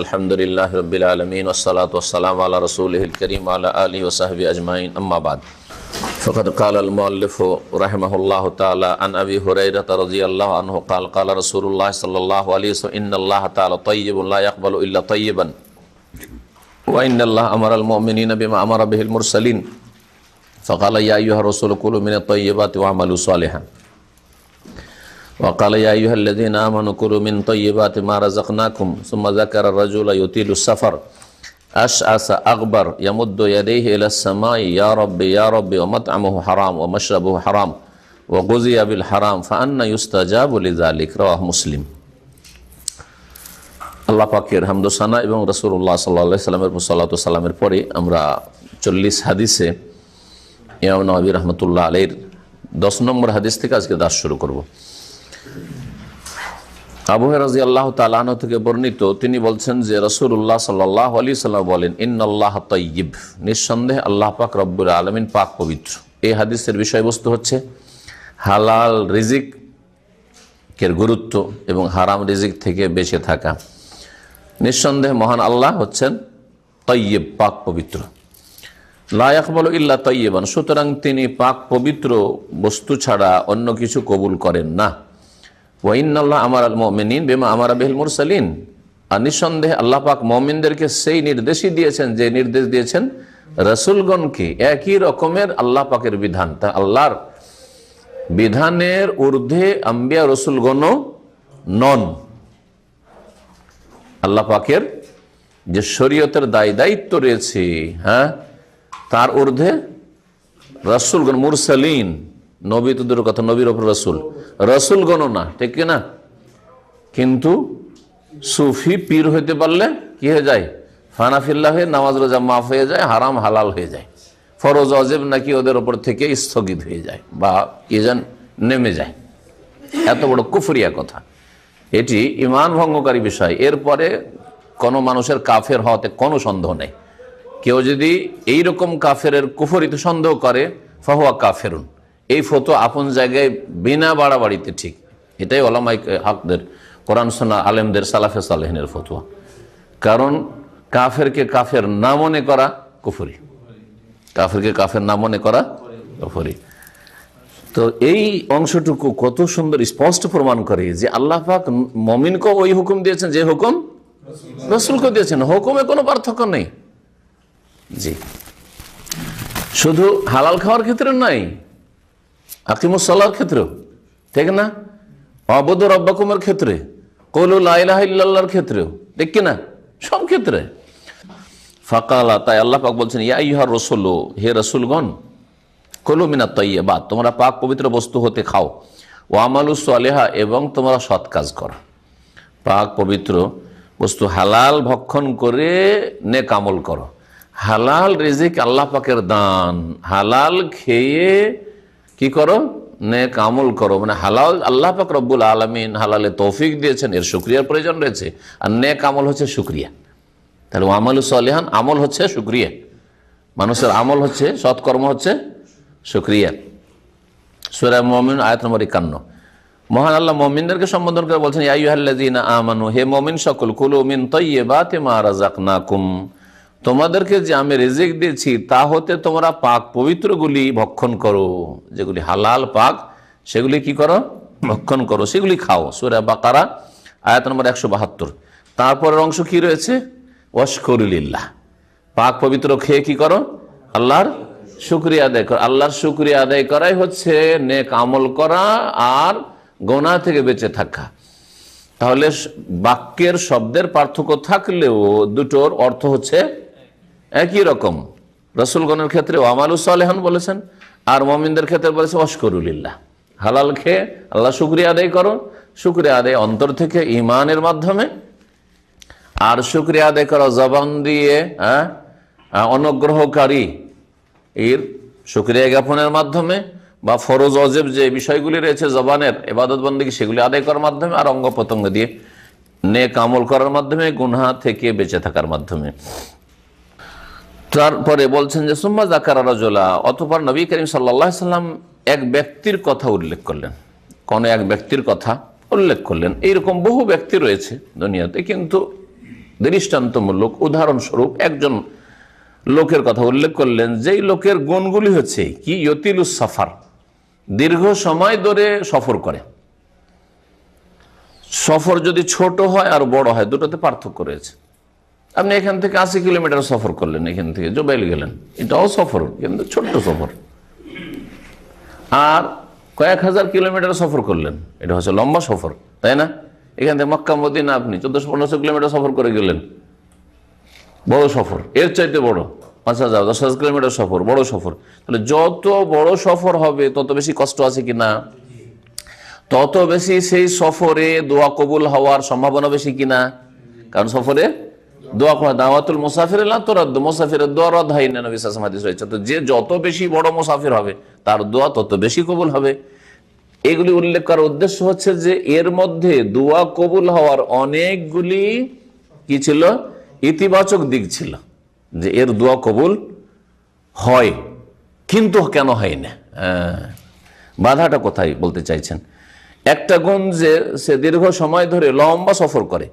আলহামদুলিল্লাহ রাব্বিল আলামিন ওয়াসসালাতু ওয়াসসালামু আলা রাসূলিহিল কারীম ওয়া আলা আলিহি ওয়া সাহবিহি আজমাইন আম্মা বাদ ফাকাদ ক্বালা আল মুআল্লিফ রাহিমাহুল্লাহু তাআলা আন আবি হুরায়রা রাদিয়াল্লাহু আনহু ক্বাল ক্বালা রাসূলুল্লাহ সাল্লাল্লাহু আলাইহি ওয়াসাল্লাম ইন্নাল্লাহা তাআলা তাইয়্যিবুন লা ইয়াকবালু ইল্লা তাইয়্যিবান ওয়া ইন্নাল্লাহা আমারাল মুমিনিনা বিমা আমারা বিহিল মুরসালিন ফাকালা ইয়া আইয়ুহার রাসূলু কুলু মিনাত তাইয়্যিবাতি ওয়া'মালু সালিহান وقال يا أيها الذين آمنوا كلوا من طيبات ما رزقناكم ثم ذكر الرجل يطيل السفر أشعث أغبر يمد يديه إلى السماء يا ربي ومطعمه حرام ومشربه حرام وغذي بالحرام فأنا يستجاب لذلك رواه مسلم। আল্লাহ পাকের হামদ ও সানা এবং রাসূলুল্লাহ সাল্লাল্লাহু আলাইহি ওয়াসাল্লামের সালাতু ওয়াস সালামের পরে আমরা 40 হাদিসে ইমাম নববী রাহমাতুল্লাহ আলাইহির 10 নম্বর হাদিস থেকে আজকে দাস শুরু করব। আবু হুরায়রা রাদিয়াল্লাহু তাআলা আনহু থেকে বর্ণিত, তিনি বলছেন যে রাসূলুল্লাহ সাল্লাল্লাহু আলাইহি ওয়াসাল্লাম বলেন, ইন্নাল্লাহা তাইয়্যিব, নিঃসন্দেহে আল্লাহ পাক রব্বুল আলামিন পাক পবিত্র। এই হাদিসের বিষয়বস্তু হচ্ছে হালাল রিজিকের গুরুত্ব এবং হারাম রিজিক থেকে বেঁচে থাকা। নিঃসন্দেহে মহান আল্লাহ হচ্ছেন তাইয়্যিব, পাক পবিত্র। লা ইয়াকবালু ইল্লা তাইয়্যিবান, সুতরাং তিনি পাক পবিত্র বস্তু ছাড়া অন্য কিছু কবুল করেন না। ওয়া ইন্নাল্লাহা আমারাল মুমিনিন বিমা আমারা বিহিল মুরসালিন, আর নিঃসন্দেহে আল্লাহ পাক মুমিনদেরকে সেই নির্দেশই দিয়েছেন যে নির্দেশ দিয়েছেন রাসূলগণকে। একই রকমের আল্লাহ পাকের বিধান, তা আল্লাহর বিধানের ঊর্ধ্বে আম্বিয়া রাসূলগণও নন। আল্লাহ পাকের যে শরীয়তের দায়িত্ব রয়েছে, তার ঊর্ধ্বে রাসূলগণ, মুরসালিন, নবী তো দূরের কথা, নবীর ওপর রসুলগণ না, ঠিক না? কিন্তু সুফি পীর হইতে পারলে কি হয়ে যায়? ফানাফিল্লাহ হয়ে নামাজ রোজা মাফ হয়ে যায়, হারাম হালাল হয়ে যায়, ফরজ ওয়াজিব নাকি ওদের ওপর থেকে স্থগিত হয়ে যায় বা কি যেন নেমে যায়। এত বড় কুফরিয়া কথা, এটি ঈমান ভঙ্গকারী বিষয়। এরপরে কোনো মানুষের কাফের হওয়াতে কোনো সন্দেহ নেই। কেউ যদি এইরকম কাফেরের কুফরিতে সন্দেহ করে, ফাহুয়া কাফেরুন, এই ফতোয়া আপন জায়গায় বিনা বাড়াবাড়িতে ঠিক। এটাই ওলামায়ে হকদের, কোরআন সুন্নাহ আলেমদের, সালাফে সালেহিনের ফতোয়া। কারণ কাফেরকে কাফের না মনে করা কুফরি, কাফেরকে কাফের না মনে করা কুফরি। তো এই অংশটুকু কত সুন্দর স্পষ্ট প্রমাণ করে যে আল্লাহ পাক মুমিনকে ওই হুকুম দিয়েছেন যে হুকুম রাসূলকে দিয়েছেন, হুকুমে কোনো পার্থক্য নেই। জি, শুধু হালাল খাওয়ার ক্ষেত্রে নাই, আকিমুস সালার ক্ষেত্রেও, ঠিক না? ওয়াবুদু রাব্বাকুমের ক্ষেত্রে, কুলু লা ইলাহা ইল্লাল্লাহর ক্ষেত্রেও, ঠিক কিনা? সব ক্ষেত্রে। ফাকালা, তাই আল্লাহ পাক বলছেন, ইয়া আইয়ুহার রাসূলু, হে রাসূলগণ, কুলু মিনাত তাইয়্যিবাত, তোমরা পাক পবিত্র বস্তু হতে খাও, ওয়ামালু সালিহা, এবং তোমরা সৎ কাজ করো। পাক পবিত্র বস্তু হালাল ভক্ষণ করে নেক আমল করো। হালাল রিজিক আল্লাহ পাকের দান, হালাল খেয়ে কি করো? নেক আমল করো। মানে হালাল আল্লাহ পাক রব্বুল আলামিন হালালে তৌফিক দিয়েছেন, এর শুকরিয়ার প্রয়োজন রয়েছে। আর নেক আমল হচ্ছে শুকরিয়া। তাহলে আমালু সালিহান, আমল হচ্ছে শুকরিয়া, মানুষের আমল হচ্ছে, সৎকর্ম হচ্ছে শুকরিয়া। সূরা মুমিন আয়াত নম্বর 51। মহান আল্লাহ মুমিনদেরকে সম্বোধন করে বলছেন, ইয়া আইয়ুহাল্লাযীনা আমানু, হে মুমিন সকল, কুলু মিন তাইয়্যিবাতি মা রাযাকনাকুম, তোমাদেরকে যে আমি রিজিক দিয়েছি তা হতে তোমরা পাক পবিত্রগুলি ভক্ষণ করো। যেগুলি হালাল পাক সেগুলি কি করো? ভক্ষণ করো, সেগুলি খাও। সূরা বাকারা আয়াত নম্বর 172। তারপরের অংশ কি রয়েছে? ওয়াশকুরু লিল্লাহ, পাক পবিত্র খেয়ে কি করো? আল্লাহর শুকরিয়া আদায় করো। আল্লাহর শুকরিয়া আদায় করাই হচ্ছে নেক আমল করা আর গুনাহ থেকে বেঁচে থাকা। তাহলে বাক্যের শব্দের পার্থক্য থাকলেও দুটোর অর্থ হচ্ছে একই রকম। রাসূলগণের ক্ষেত্রে আমালু সালিহান বলেছেন, আর মুমিনদের ক্ষেত্রে বলেছে ওয়াশকুরু লিল্লাহ, হালাল খেয়ে আল্লাহ শুকরিয়া আদায় করো। শুকরিয়া আদায় অন্তর থেকে ঈমানের মাধ্যমে, আর শুকরিয়া আদায় করা জবান দিয়ে, অনুগ্রহকারী এর শুকরিয়া জ্ঞাপনের মাধ্যমে, বা ফরজ ওয়াজিব যে বিষয়গুলি রয়েছে জবানের ইবাদত বন্দেগী সেগুলি আদায় করার মাধ্যমে, আর অঙ্গ প্রত্যঙ্গ দিয়ে নেক আমল করার মাধ্যমে, গুনাহ থেকে বেঁচে থাকার মাধ্যমে। তারপরে বলছেন যে সুম্মা যাকারা রাজুলা, অতঃপর নবী করিম সাল্লাল্লাহু আলাইহি সাল্লাম এক ব্যক্তির কথা উল্লেখ করলেন। কোন এক ব্যক্তির কথা উল্লেখ করলেন। এইরকম বহু ব্যক্তি রয়েছে দুনিয়াতে, কিন্তু দৃষ্টান্তমূলক উদাহরণস্বরূপ একজন লোকের কথা উল্লেখ করলেন, যেই লোকের গুণগুলি হচ্ছে কি ইয়তিলুস সাফার, দীর্ঘ সময় ধরে সফর করে। সফর যদি ছোট হয় আর বড় হয়, দুটোতে পার্থক্য রয়েছে। আপনি এখান থেকে 80 কিলোমিটার সফর করলেন, এখান থেকে জুবাইল গেলেন, এটাও সফর, কিন্তু ছোট্ট সফর। আর কয়েক হাজার কিলোমিটার সফর করলেন, এটা হচ্ছে লম্বা সফর, তাই না? এখান থেকে মক্কা মদিনা আপনি 1400-1500 কিলোমিটার সফর করে গেলেন, বড় সফর। এর চাইতে বড় 5000-10,000 কিলোমিটার সফর, বড় সফর। তাহলে যত বড় সফর হবে তত বেশি কষ্ট আছে কিনা, তত বেশি সেই সফরে দোয়া কবুল হওয়ার সম্ভাবনা বেশি কিনা। কারণ সফরে দোয়া করা, দাওয়াতুল মুসাফির লা তুরাদ্দ, মুসাফিরের দোয়া রদ হয় না, নবী সাল্লাল্লাহু আলাইহি ওয়াসাল্লাম হাদিস রয়েছে। তো যে যত বেশি বড় মুসাফির হবে তার দোয়া তত বেশি কবুল হবে। এগুলি উল্লেখ করার উদ্দেশ্য হচ্ছে যে এর মধ্যে দোয়া কবুল হওয়ার অনেকগুলি কি ছিল, ইতিবাচক দিক ছিল, যে এর দোয়া কবুল হয়। কিন্তু কেন হয় না, বাধাটা কোথায় বলতে চাইছেন? একটা গুণ যে সে দীর্ঘ সময় ধরে লম্বা সফর করে,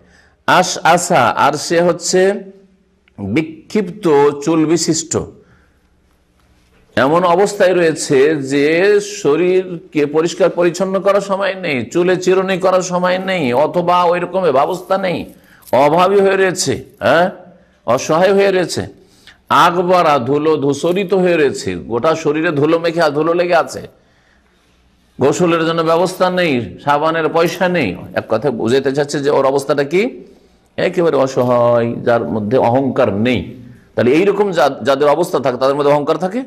আসা, আর সে হচ্ছে বিক্ষিপ্ত চুল বিশিষ্ট, এমন অবস্থায় রয়েছে যে শরীরকে পরিষ্কার পরিচ্ছন্ন করার সময় নেই, চুলে চিরুনি করার সময় নেই, অথবা ওই রকম ব্যবস্থা নেই, অভাবী হয়ে রয়েছে, অসহায় হয়ে রয়েছে, আকবারা ধুলো ধূসরিত হয়ে রয়েছে, গোটা শরীরে ধুলো মেখে ধুলো লেগে আছে, গোসলের জন্য ব্যবস্থা নেই, সাবানের পয়সা নেই। এক কথা বুঝাতে চাচ্ছে যে ওর অবস্থাটা কি, একেবারে অসহায়, যার মধ্যে অহংকার নেই। তাহলে এইরকম যাদের অবস্থা থাকে তাদের মধ্যে অহংকার থাকে,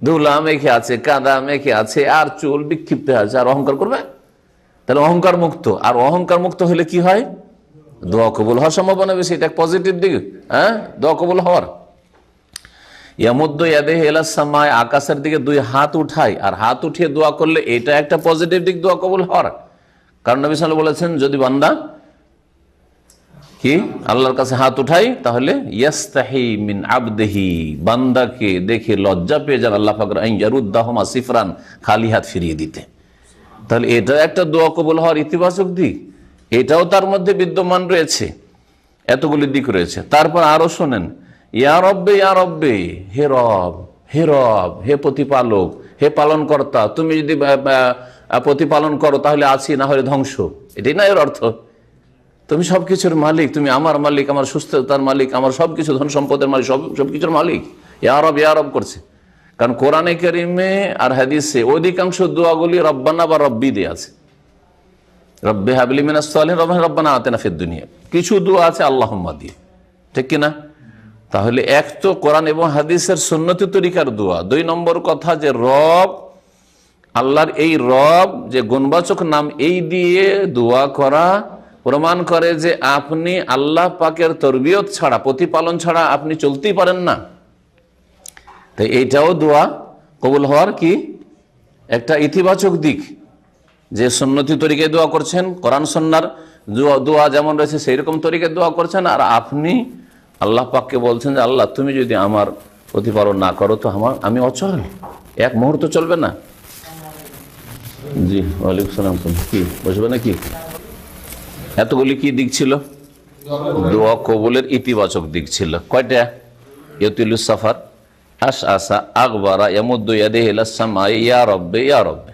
ধুলা মেখে আছে, কাদা মেখে আছে, আর চুল বিক্ষিপ্ত আছে, আর অহংকার করবে? তাহলে অহংকার মুক্ত। আর অহংকার মুক্ত হলে কি হয়, দোয়া কবুল হওয়ার সম্ভাবনা বেশি। এটা এক পজিটিভ দিক, দোয়া কবুল হওয়ার। ইয়ামুদ্দু ইয়াদাহু ইলাস সামায়, আকাশের দিকে দুই হাত উঠায়, আর হাত উঠিয়ে দোয়া করলে এটা একটা পজিটিভ দিক দোয়া কবুল হওয়ার। কারণ নবী সাল্লাল্লাহু আলাইহি ওয়াসাল্লাম বলেছেন, যদি বান্দা কি আল্লাহর কাছে হাত উঠাই, তাহলে ইয়াস্তাহি মিন আবদিহি, বান্দাকে দেখে লজ্জা পেয়ে যান আল্লাহ পাক আন ইয়ারুদ্দাহুমা সিফরান, খালি হাত ফিরিয়ে দিতে। তাহলে এটা একটা দোয়া কবুল হওয়ার ইতিবাচক দিক, এটাও তার মধ্যে বিদ্যমান রয়েছে। এতগুলি দিক রয়েছে। তারপর আরো শোনেন, ইয়া রব্বে, ইয়া রব্বে, হে রব, হে রব, হে প্রতিপালক, হে পালন কর্তা, তুমি যদি প্রতিপালন করো তাহলে আছি, না হলে ধ্বংস। এটাই না এর অর্থ? তুমি সবকিছুর মালিক, তুমি আমার মালিক, আমার সুস্থতার মালিক, আমার সবকিছু ধন সম্পদের মালিক, সবকিছুর মালিক। ইয়া রব, ইয়া রব করছে। কারণ কোরআনে কারিমে আর হাদিসে অধিকাংশ দোয়াগুলি রব্বানা বা রব্বি দিয়ে আছে, রব্বে হাবলি মিনাস সালিহিন, রব্বানা আতিনা ফিদ দুনিয়া। কিছু দোয়া আছে আল্লাহুম্মা দিয়ে, ঠিক কিনা? তাহলে এক তো কোরআন এবং হাদিসের সুন্নতি তরিকার দোয়া। 2 নম্বর কথা যে রব, আল্লাহর এই রব যে গুণবাচক নাম, এই দিয়ে দোয়া করা প্রমাণ করে যে আপনি আল্লাহ পাকের তরবিয়ত ছাড়া, প্রতিপালন ছাড়া আপনি চলতেই পারেন না। তাই এইটাও দোয়া কবুল হওয়ার কি একটা ইতিবাচক দিক, যে সুন্নতি তরিকায় দোয়া করছেন, কোরআন সুন্নাহর দোয়া যেমন রয়েছে সেই রকম তরিকায় দোয়া করছেন, আর আপনি আল্লাহ পাককে বলছেন যে আল্লাহ তুমি যদি আমার প্রতিপালন না করো তো আমি অচল, এক মুহূর্ত চলবে না। জি ওয়ালাইকুম সালাম, কি বসবে নাকি? এতগুলি কি দিক ছিল? দোয়া কবুলের ইতিবাচক দিক ছিল। কয়টা? ইয়তিলুস সাফার, আসা, আকবারা, ইয়ামুদ্দু ইয়াদাহু ইলাস সামাই, ইয়া রব্বে, ইয়া রব্বে।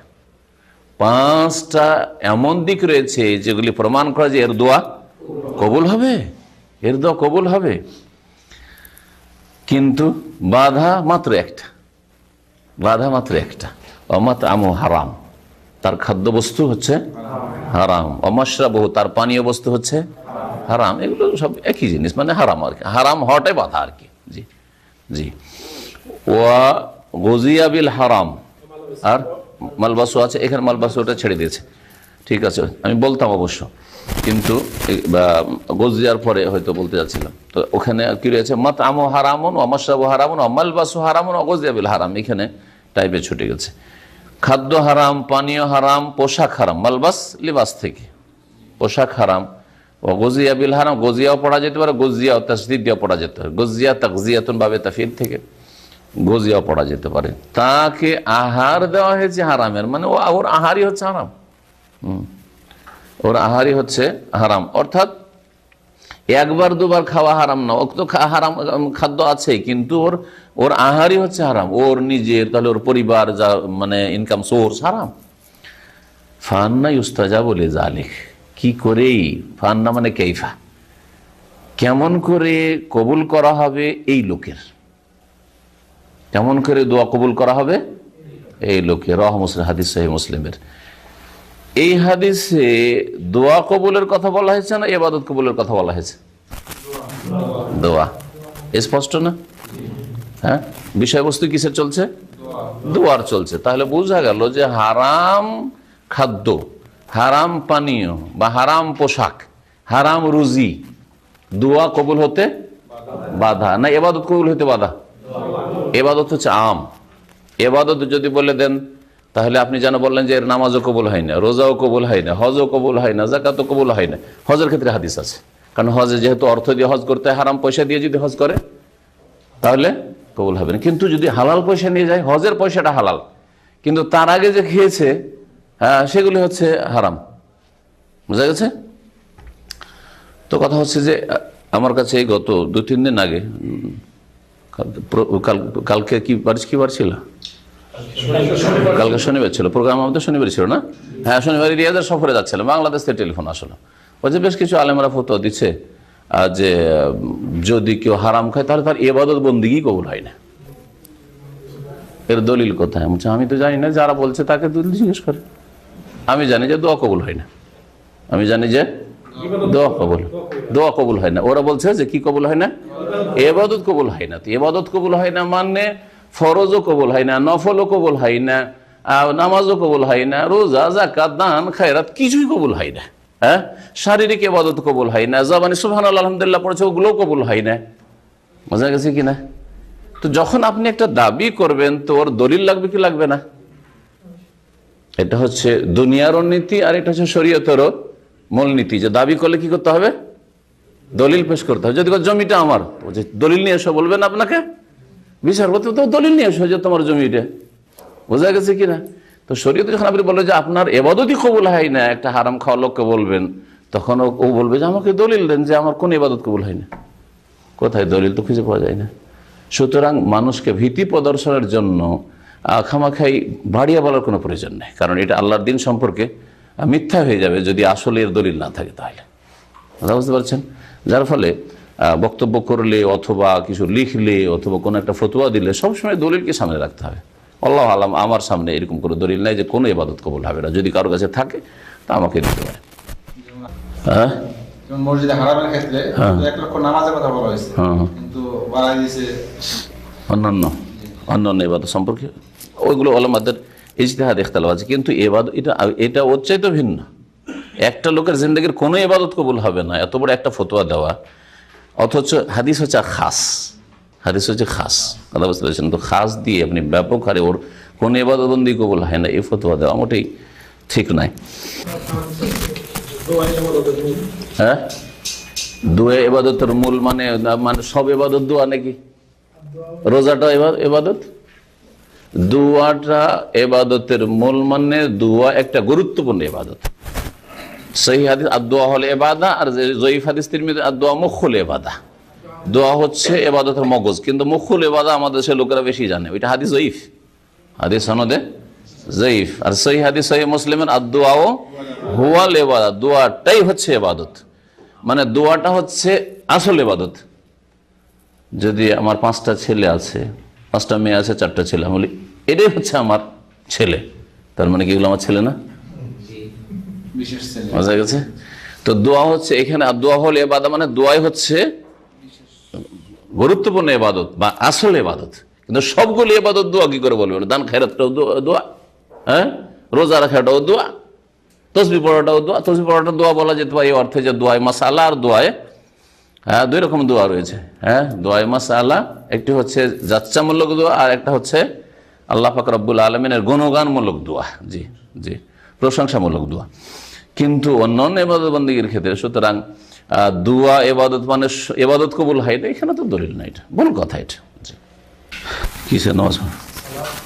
5টা এমন দিক রয়েছে যেগুলি প্রমাণ করে যে এর দোয়া কবুল হবে, এর দোয়া কবুল হবে। কিন্তু বাধা মাত্র একটা, বাধা মাত্র একটা, অমাত আমু হারাম, তার খাদ্য বস্তু হচ্ছে হারাম, অমাশরাবহু, তার পানীয় বস্তু হচ্ছে হারাম। এগুলো সব একই জিনিস, মানে হারাম আর কি, হারাম হওয়াটাই বাধা আর কি। জি জি। ওয়া গুজিয়া বিল হারাম, আর মালবাসু আছে, এখানে মালবাসু ওটা ছেড়ে দিয়েছে, ঠিক আছে, আমি বলতাম অবশ্য, কিন্তু গজিয়ার পরে হয়তো বলতে যাচ্ছিলাম। তো ওখানে কি রয়েছে, মাত আমু হারামুন, অমাশরাবু হারামুন, অমালবাসু হারামুন, অগজিয়া বিল হারাম, এখানে টাইপে ছুটে গেছে। খাদ্য হারাম, পানীয় হারাম, পোশাক হারাম, মালবাস লিবাস থেকে, পোশাক হারাম। ও গজিয়া বিল হারাম, গজিয়াও পড়া যেতে পারে, গজিয়া ও তাসদীদ দিয়েও পড়া যেতে পারে, গজিয়া তাকজিয়াতুন বাবে তাফিল থেকে গজিয়াও পড়া যেতে পারে। তাকে আহার দেওয়া হয়েছে হারামের, মানে ওর আহারই হচ্ছে হারাম, ওর আহারই হচ্ছে হারাম। অর্থাৎ একবার দুবার খাওয়া হারাম না, ও তো হারাম খাদ্য আছে, কিন্তু ওর আহারই হচ্ছে হারাম, ওর নিজের, তাহলে ওর পরিবার যা মানে ইনকাম সোর্স হারাম। ফান্না ইউস্তাজা বলে জালিক, কি করেই, ফান্না মানে কেইফা, কেমন করে কবুল করা হবে এই লোকের, কেমন করে দোয়া কবুল করা হবে এই লোকের। রাহ মুসলিম, হাদিস সহিহ মুসলিমের। এই হাদিসে দোয়া কবুলের কথা বলা হয়েছে না ইবাদত কবুলের কথা বলা হয়েছে? দোয়া। স্পষ্ট না? হ্যাঁ, বিষয়বস্তু কিসের চলছে? দোয়ার চলছে। তাহলে বোঝা গেল যে হারাম খাদ্য, হারাম পানীয় বা হারাম পোশাক, হারাম রুজি দোয়া কবুল হতে বাধা না, ইবাদত কবুল হতে বাধা? ইবাদত হচ্ছে আম। ইবাদত যদি বলে দেন তাহলে আপনি যেন বললেন যে এর নামাজও কবুল হয় না, রোজাও কবুল হয় না, হজও কবুল হয় না, যাকাতও কবুল হয় না। হজের ক্ষেত্রে হাদিস আছে, কারণ হজে যেহেতু অর্থ দিয়ে হজ করতে হয়, হারাম পয়সা দিয়ে যদি হজ করে তাহলে কবুল হবে না। কিন্তু যদি হালাল পয়সা নিয়ে যায়, হজের পয়সাটা হালাল, কিন্তু তার আগে যে খেয়েছে সেগুলি হচ্ছে হারাম। বুঝা গেছে? তো কথা হচ্ছে যে আমার কাছে গত 2-3 দিন আগে, কালকে কি বার ছিল? কালকে শনিবার ছিল, প্রোগ্রাম আমাদের শনিবার ছিল না? হ্যাঁ, শনিবার রিয়াজের সফরে যাচ্ছিলাম, বাংলাদেশ থেকে টেলিফোন আসলো। ওই যে বেশ কিছু আলেমরা ফতোয়া দিচ্ছে যে যদি কেউ হারাম খায় তাহলে তার ইবাদত বন্দেগী কবুল হয় না। এর দলিল কোথায়? আমি তো জানি না, যারা বলছে তাকে দলিল জিজ্ঞেস করে। আমি জানি যে দোয়া কবুল হয় না, আমি জানি যে দোয়া কবুল হয় না। ওরা বলছে যে কি কবুল হয় না? ইবাদত কবুল হয় না। তো ইবাদত কবুল হয় না মানে ফরজও কবুল হয় না, নফলও কবুল হয় না, নামাজও কবুল হয় না, রোজা, যাকাত, দান, খায়রাত কিছুই কবুল হয় না। হ্যাঁ, শারীরিক ইবাদত কবুল হয় না, জবানে সুবহানাল্লাহ আলহামদুলিল্লাহ পড়েছে, ওগুলোও কবুল হয় না। বোঝা গেছে কিনা? তো যখন আপনি একটা দাবি করবেন তো ওর দলিল লাগবে কি লাগবে না? এটা হচ্ছে দুনিয়ারও নীতি, আর এটা হচ্ছে শরীয়তেরও মূলনীতি, যে দাবি করলে কি করতে হবে? দলিল পেশ করতে হবে। যদি জমিটা আমার, দলিল নিয়ে এসো বলবেন আপনাকে বিচারপতি, তো দলিল নিয়ে এসো যে তোমার জমিটা। বোঝা গেছে কিনা? তো শরীয়তে যখন আপনি বললেন যে আপনার ইবাদতই কবুল হয় না, একটা হারাম খাওয়া লোককে বলবেন, তখন ও বলবে যে আমাকে দলিল দেন যে আমার কোন ইবাদত কবুল হয় না। কোথায় দলিল? তো খুঁজে পাওয়া যায় না। সুতরাং মানুষকে ভীতি প্রদর্শনের জন্য খামাখাই বাড়িয়ে বলার কোনো প্রয়োজন নেই, কারণ এটা আল্লাহর দিন সম্পর্কে মিথ্যা হয়ে যাবে যদি আসলে এর দলিল না থাকে। তাহলে কথা বুঝতে পারছেন? যার ফলে বক্তব্য করলে অথবা কিছু লিখলে অথবা কোনো একটা ফতোয়া দিলে সবসময় দলিলকে সামনে রাখতে হবে। আল্লাহ আলাম, আমার সামনে এরকম কোনো দলিল নাই যে কোনো ইবাদত কবুল হবে না। যদি কারোর কাছে থাকে তা আমাকে দিতে পারে। হ্যাঁ, মসজিদে হারামের ক্ষেত্রে 1 লক্ষ নামাজের কথা বলা হয়েছে, কিন্তু বাড়াই দিয়েছে অন্যান্য ইবাদত সম্পর্কে, ওইগুলো ওলামাদের ইজতিহাদ ইখতিলাফ আছে। কিন্তু এটা ওর চাইতে ভিন্ন। একটা লোকের জিন্দেগির কোনো ইবাদত কবুল হবে না, এত বড় একটা ফতোয়া দেওয়া, অথচ হাদিস হচ্ছে খাস, হাদিস হচ্ছে খাস। কথা বুঝতে পারছেন? তো খাস দিয়ে আপনি ব্যাপক হারে ওর কোনো ইবাদত বন্দি কবুল হয় না এই ফতোয়া দেওয়া মোটেই ঠিক নাই। হ্যাঁ, দোয়া ইবাদতের মূল মানে সব ইবাদত দোয়া নাকি? রোজাটা ইবাদত, দোয়াটা ইবাদতের মূল মানে দোয়া একটা গুরুত্বপূর্ণ ইবাদত। সহিহ হাদিস আদ-দোয়া হল ইবাদা, আর জয়ীফ হাদিস তিরমিজি আদ-দোয়া মুখুল ইবাদা। দোয়া হচ্ছে ইবাদতের মগজ, কিন্তু মুখুল ইবাদা আমাদের দেশের লোকেরা বেশি জানে। ওইটা হাদিস জয়ীফ, হাদিস সনদে জয়ীফ। আর সহিহ হাদিস সহিহ মুসলিমের আদ-দোয়াও হুয়াল ইবাদা, দোয়াটাই হচ্ছে ইবাদত, মানে দোয়াটা হচ্ছে আসল ইবাদত। যদি আমার 5টা ছেলে আছে, 5টা মেয়ে আছে, 4টা ছেলে, আমি বলি এটাই হচ্ছে আমার ছেলে, তার মানে কি এগুলো আমার ছেলে না? বোঝা গেছে? তো দোয়া হচ্ছে এখানে, দোয়া হল ইবাদত মানে দোয়াই হচ্ছে গুরুত্বপূর্ণ ইবাদত বা আসল ইবাদত। কিন্তু সবগুলো ইবাদত দোয়া কি করে বলবেন? দান খায়রাতটাও দোয়া, হ্যাঁ, রোজা রাখাটাও দোয়া, তসবিহ পড়াটাও দোয়া। তসবিহ পড়াটা দোয়া বলা যেতে পারে এই অর্থে যে দোয়ায় মাসালা আর দোয়ায়, হ্যাঁ, 2 রকম দোয়া রয়েছে। হ্যাঁ, দোয়ায় মাসালা একটি হচ্ছে যাচ্চামূলক দোয়া, আর একটা হচ্ছে আল্লাহ পাক রব্বুল আলামিনের গুণগানমূলক দোয়া, জি জি, প্রশংসামূলক দোয়া। কিন্তু অন্যান্য ইবাদত বন্দেগীর ক্ষেত্রে, সুতরাং দোয়া ইবাদত মানে ইবাদত কবুল হয় না, এখানে তো দলিল নাই, এটা ভুল কথা। এটা কিসে নামাজ?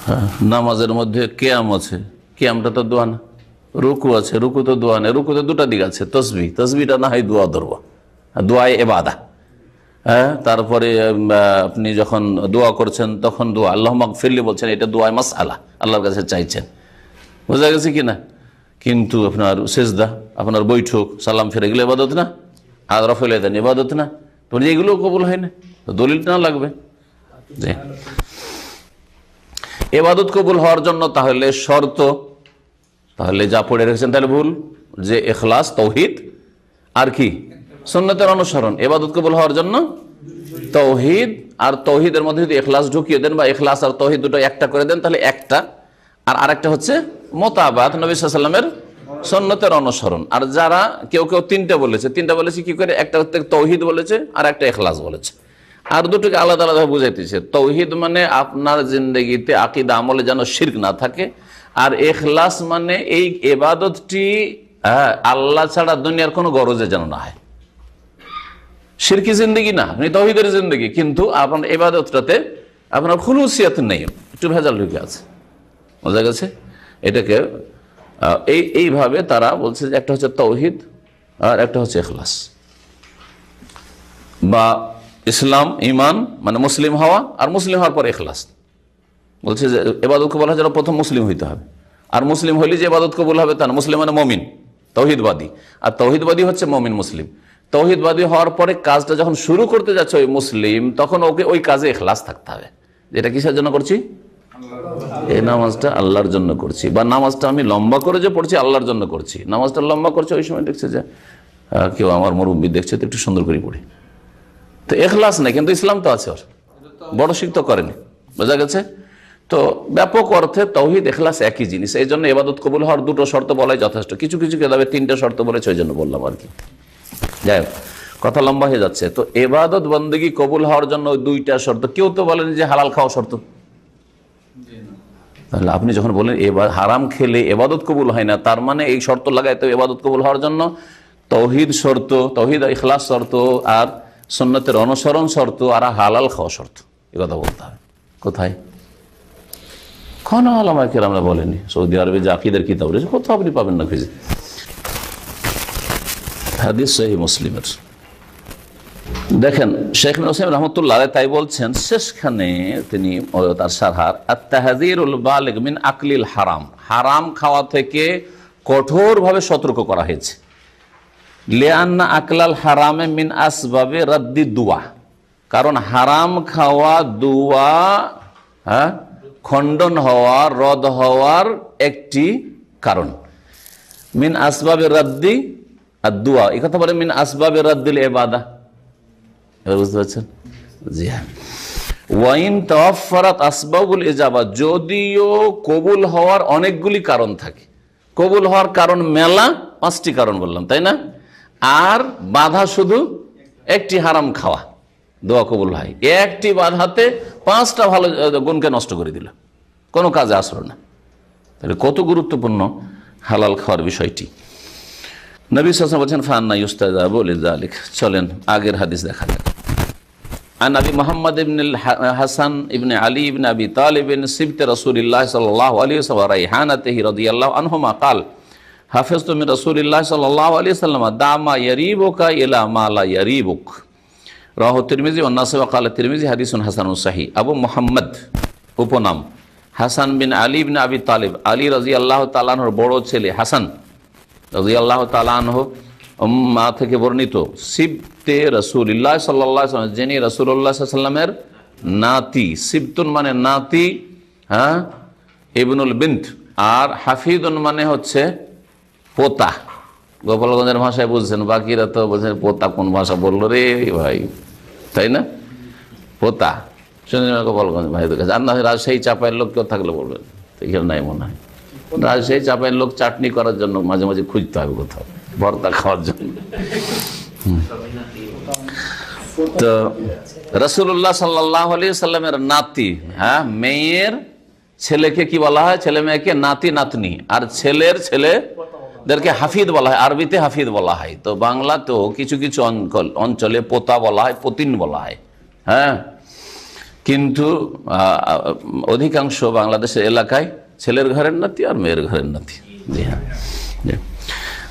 হ্যাঁ, নামাজের মধ্যে কিয়াম আছে, কিয়ামটা তো দোয়া না। রুকু আছে, রুকু তো দোয়া নেই। রুকুতে 2টা দিক আছে, তসবিহ, তসবিহটা না হয় দোয়া ধরবো, দোয়ায়ে ইবাদা। হ্যাঁ, তারপরে আপনি যখন দোয়া করছেন তখন দোয়া আল্লাহ মাগফিরলি বলছেন, এটা দোয়ায়ে মাসআলা, আল্লাহর কাছে চাইছেন। বোঝা গেছে কিনা? কিন্তু আপনার সেজদা, আপনার বৈঠক, সালাম ফিরে গেলে ইবাদত না? আর রফল ইয়াদাইন ইবাদত না? তো এগুলো কবুল হয় না, তো দলিল না লাগবে। জি, ইবাদত কবুল হওয়ার জন্য তাহলে শর্ত, তাহলে যা পড়ে রেখেছেন তাহলে ভুল, যে ইখলাস, তৌহিদ আর কি সুন্নতের অনুসরণ। ইবাদত কবুল হওয়ার জন্য তৌহিদ, আর তৌহিদের মধ্যে যদি ইখলাস ঢুকিয়ে দেন বা ইখলাস আর তৌহিদ দুটো একটা করে দেন তাহলে একটা, আর আরেকটা হচ্ছে মোতাবাত, নবী সাল্লাল্লাহু আলাইহি ওয়াসাল্লামের সুন্নতের অনুসরণ। আর যারা কেউ কেউ তিনটা বলেছে কি করে, একটা হচ্ছে তৌহিদ বলেছে আর একটা ইখলাস বলেছে, আর দুটোকে আলাদা আলাদা বুঝাইতেছে। তৌহিদ মানে আপনার জিন্দগিতে আকীদা আমলে যেন শিরক না থাকে, আর ইখলাস মানে এই ইবাদতটি আল্লাহ ছাড়া দুনিয়ার কোনো গরজে যেন না হয়। শিরকি জিন্দগি না, আপনি তৌহিদের জিন্দগি, কিন্তু আপনার ইবাদতটাতে আপনার খুলুসিয়াত নেই, একটু ভেজাল ঢুকে আছে। বোঝা গেছে? এটাকে এইভাবে তারা বলছে যে একটা হচ্ছে তৌহিদ আর একটা হচ্ছে ইখলাস, বা ইসলাম ঈমান মানে মুসলিম হওয়া, আর মুসলিম হওয়ার পর ইখলাস। বলছে যে ইবাদত কবুল হওয়ার জন্য প্রথম মুসলিম হইতে হবে, আর মুসলিম হইলে যে ইবাদত কবুল হবে তা না। মুসলিম মানে মমিন, তৌহিদবাদী, আর তৌহিদবাদী হচ্ছে মমিন মুসলিম। তৌহিদবাদী হওয়ার পরে কাজটা যখন শুরু করতে যাচ্ছে ওই মুসলিম, তখন ওকে ওই কাজে ইখলাস থাকতে হবে। এটা কিসের জন্য করছি? এই নামাজটা আল্লাহর জন্য করছি, বা নামাজটা আমি লম্বা করে যে পড়ছি আল্লাহর জন্য করছি। নামাজটা লম্বা করছে, ওই সময় দেখছে যে কেউ আমার মুরব্বি দেখছে, তো একটু সুন্দর করে পড়ি, তো ইখলাস নেই, কিন্তু ইসলাম তো আছে, ওর বড় শিক্ষা করেনি। বোঝা গেছে? তো ব্যাপক অর্থে তৌহিদ ইখলাস একই জিনিস। এই জন্য ইবাদত কবুল হওয়ার দুটো শর্ত বলাই যথেষ্ট। কিছু কিছু কিতাবে তিনটা শর্ত বলেছে, ওই জন্য বললাম আর কি। যাই হোক, কথা লম্বা হয়ে যাচ্ছে। তো ইবাদত বন্দেগী কবুল হওয়ার জন্য দুইটা শর্ত। কেউ তো বলেন যে হালাল খাওয়া শর্ত, তাহলে আপনি যখন বলেন হারাম খেলে ইবাদত কবুল হয় না, তার মানে এই শর্ত লাগায় তো ইবাদত কবুল হওয়ার জন্য তৌহিদ শর্ত, তৌহিদ ইখলাস শর্ত, আর সুন্নতের অনুসরণ শর্ত, আর হালাল খাওয়া শর্ত। এ কথা বলতে হবে। কোথায়? কোন ওলামায়ে কেরামরা বলেনি। সৌদি আরবে যে আকীদার কিতাব রয়েছে কোথাও আপনি পাবেন না খুঁজে। হাদিস সহিহ মুসলিমের দেখেন, শেখ নুসাইম রহমতুল্লাহ তাই বলছেন শেষখানে তিনি তার সারহার আত-তাহযীরুল বালিগ মিন আকলিল হারাম, হারাম খাওয়া থেকে কঠোরভাবে সতর্ক করা হয়েছে। লিআন্না আকলাল হারামে মিন আসবাবে রাদ্দি দুয়া, কারণ হারাম খাওয়া দুয়া খণ্ডন হওয়ার, রদ হওয়ার একটি কারণ। মিন আসবাবে রাদ্দি আর দুয়া, এই কথা বলে মিন আসবাবে রাদ্দিল ইবাদা। এবার বুঝতে পারছেন? জি হ্যাঁ। ওয়াইন তাওয়াফফারাত আসবাবুল ইজাবা, যদিও কবুল হওয়ার অনেকগুলি কারণ থাকে, কবুল হওয়ার কারণ মেলা, 5টি কারণ বললাম তাই না, আর বাধা শুধু একটি, হারাম খাওয়া, দোয়া কবুল হয়। একটি বাধাতে 5টা ভালো গুণকে নষ্ট করে দিল, কোনো কাজে আসলো না। তাহলে কত গুরুত্বপূর্ণ হালাল খাওয়ার বিষয়টি। নবী সাল্লাল্লাহু আলাইহি ওয়াসাল্লাম বলেছেন ফান্না ইউস্তাজাবু লিযালিক। চলেন আগের হাদিস দেখা যাক। আন আবি মুহাম্মদ ইবনে হাসান ইবনে আলী ইবনে আবি তালিব সিবত রাসূলিল্লাহ সাল্লাল্লাহু আলাইহি ওয়াসাল্লাম রাইহানাতিহি রাদিয়াল্লাহু আনহুমা قال হাফিজতু মিন রাসূলিল্লাহ সাল্লাল্লাহু আলাইহি ওয়াসাল্লাম দামা ইয়ারিবুকা ইলা মা লা ইয়ারিবুক, রাওয়াহু তিরমিজি ওয়া নাসাই ওয়া ক্বালা তিরমিজি হাদিসুন হাসানুন সহিহ। আবু মুহাম্মদ উপনাম হাসান বিন আলী ইবনে আবি তালিব, আলী রাদিয়াল্লাহু তাআলা আনহুর বড় ছেলে হাসান রাদিয়াল্লাহু তাআলা আনহু মা থেকে বর্ণিত, সিবতে রাসূলুল্লাহ সাল্লাল্লাহু আলাইহি ওয়াসাল্লাম, যিনি রাসূলুল্লাহ সাল্লাল্লাহু আলাইহি ওয়াসাল্লামের নাতি। সিবতুন মানে নাতি, ইবনুল বিনত, আর হাফিদুন মানে হচ্ছে পোতা। গোপালগঞ্জের ভাষায় বুঝছেন, বাকিরা তো বলছেন পোতা কোন ভাষা বললো রে ভাই, তাই না? পোতা শুনে গোপালগঞ্জ ভাইদের কাছে। আর না রাজশাহী চাপাইয়ের লোক কেউ থাকলে বলবেন, এখানে নাই মনে হয়। রাজশাহী চাপাইয়ের লোক চাটনি করার জন্য মাঝে মাঝে খুঁজতে হবে কোথাও, ভর্তা খাওয়ার জন্য। তো রাসূলুল্লাহ সাল্লাল্লাহু আলাইহি ওয়াসাল্লামের নাতি, মেয়ের ছেলেকে কি বলা হয়? ছেলে মেয়েকে নাতি নাতনি, আর ছেলের ছেলেদেরকে হাফিদ বলা হয়, আরবিতে হাফিদ বলা হয়। তো বাংলাতেও কিছু কিছু অঞ্চলে পোতা বলা হয়, পতিন বলা হয়। কিন্তু অধিকাংশ বাংলাদেশের এলাকায় ছেলের ঘরের নাতি আর মেয়ের ঘরের নাতি। জি হ্যাঁ।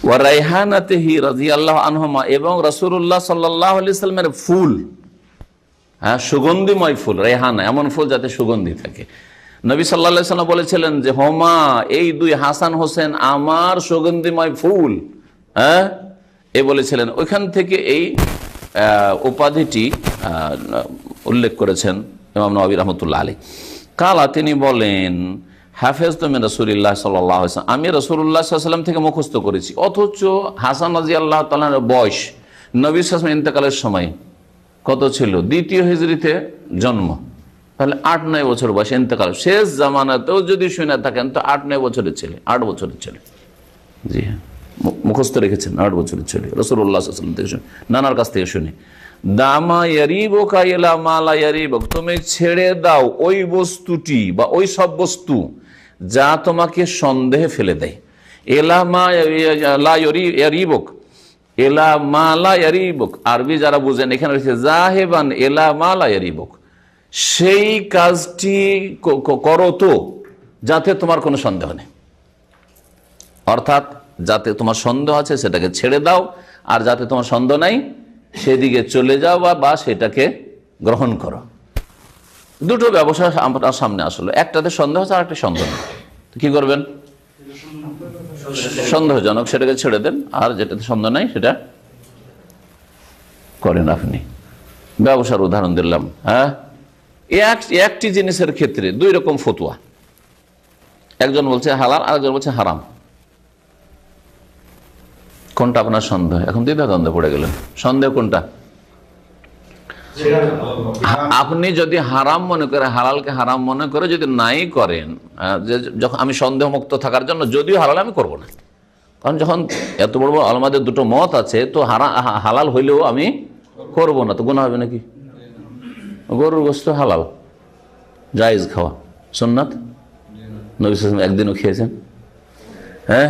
ওয়া রাইহানাতিহি রাদিয়াল্লাহু আনহুমা, এবং রাসূলুল্লাহ সাল্লাল্লাহু আলাইহি সাল্লামের ফুল, হ্যাঁ, সুগন্ধিময় ফুল, রেহানা এমন ফুল যাতে সুগন্ধি থাকে। নবী সাল্লাল্লাহু আলাইহি সাল্লাম বলেছিলেন যে হোমা, এই দুই হাসান হোসেন আমার সুগন্ধিময় ফুল, হ্যাঁ, এ বলেছিলেন। ওইখান থেকে এই উপাধিটি উল্লেখ করেছেন ইমাম নববী রাহমাতুল্লাহ আলাইহি। কালা, তিনি বলেন, হাফেজ তো মিন রাসূলিল্লাহ সাল্লাল্লাহু আলাইহি ওয়াসাল্লাম, আমি রাসূলুল্লাহ সাল্লাল্লাহু আলাইহি ওয়াসাল্লাম থেকে মুখস্থ করেছি। অথচ হাসান রাদিয়াল্লাহু তাআলার বয়স নবী সাল্লাল্লাহু আলাইহি ওয়াসাল্লাম ইন্তেকালের সময় কত ছিল? দ্বিতীয় হিজরিতে জন্ম, তাহলে 8-9 বছর বয়স ইন্তেকাল। শেষ জামানাতেও যদি শুনে থাকেন তো 8-9 বছরের ছেলে, 8 বছরের ছেলে। জি হ্যাঁ, মুখস্থ রেখেছেন, 8 বছরের ছেলে, রাসূলুল্লাহ সাল্লাল্লাহু আলাইহি ওয়াসাল্লাম থেকে শুনে, নানার কাছ থেকে শুনে। দামা ইয়ারিবুকা ইলা মা লা ইয়ারিবুক, তুমি ছেড়ে দাও ওই বস্তুটি বা ওই সব বস্তু যা তোমাকে সন্দেহে ফেলে দেয়। এলা মা লা ইয়ারিবুক, এলা মা লা ইয়ারিবুক, আরবি যারা বুঝেন এখানে রয়েছে জাহেবান এলা মা লা ইয়ারিবুক, সেই কাজটি করো তো যাতে তোমার কোনো সন্দেহ নেই। অর্থাৎ যাতে তোমার সন্দেহ আছে সেটাকে ছেড়ে দাও, আর যাতে তোমার সন্দেহ নাই সেদিকে চলে যাও বা সেটাকে গ্রহণ করো। দুটো ব্যবসা আপনার সামনে আসলো, একটাতে সন্দেহ আছে আর একটা সন্দেহ নেই, কি করবেন? সন্দেহজনক সেটাকে ছেড়ে দেন, আর যেটাতে সন্দেহ নাই সেটা করেন। আপনি ব্যবসার উদাহরণ দিলাম, হ্যাঁ, একটি জিনিসের ক্ষেত্রে দুই রকম ফতোয়া, একজন বলছে হালাল, আরেকজন বলছে হারাম। কোনটা আপনার সন্দেহ? এখন দ্বিধাদ্বন্দ্বে পড়ে গেলেন। সন্দেহ কোনটা? আপনি যদি হারাম মনে করে, হালালকে হারাম মনে করে যদি নাই করেন, যখন আমি সন্দেহ মুক্ত থাকার জন্য যদিও হালাল আমি করব না, কারণ যখন এত বড় বড় আলেমদের দুটো মত আছে, তো হালাল হইলেও আমি করব না, তো গুনাহ হবে নাকি? গরুর গোশত হালাল, জায়েজ খাওয়া, সুন্নাত, নবী সাল্লাল্লাহু আলাইহি ওয়াসাল্লাম একদিনও খেয়েছেন, হ্যাঁ।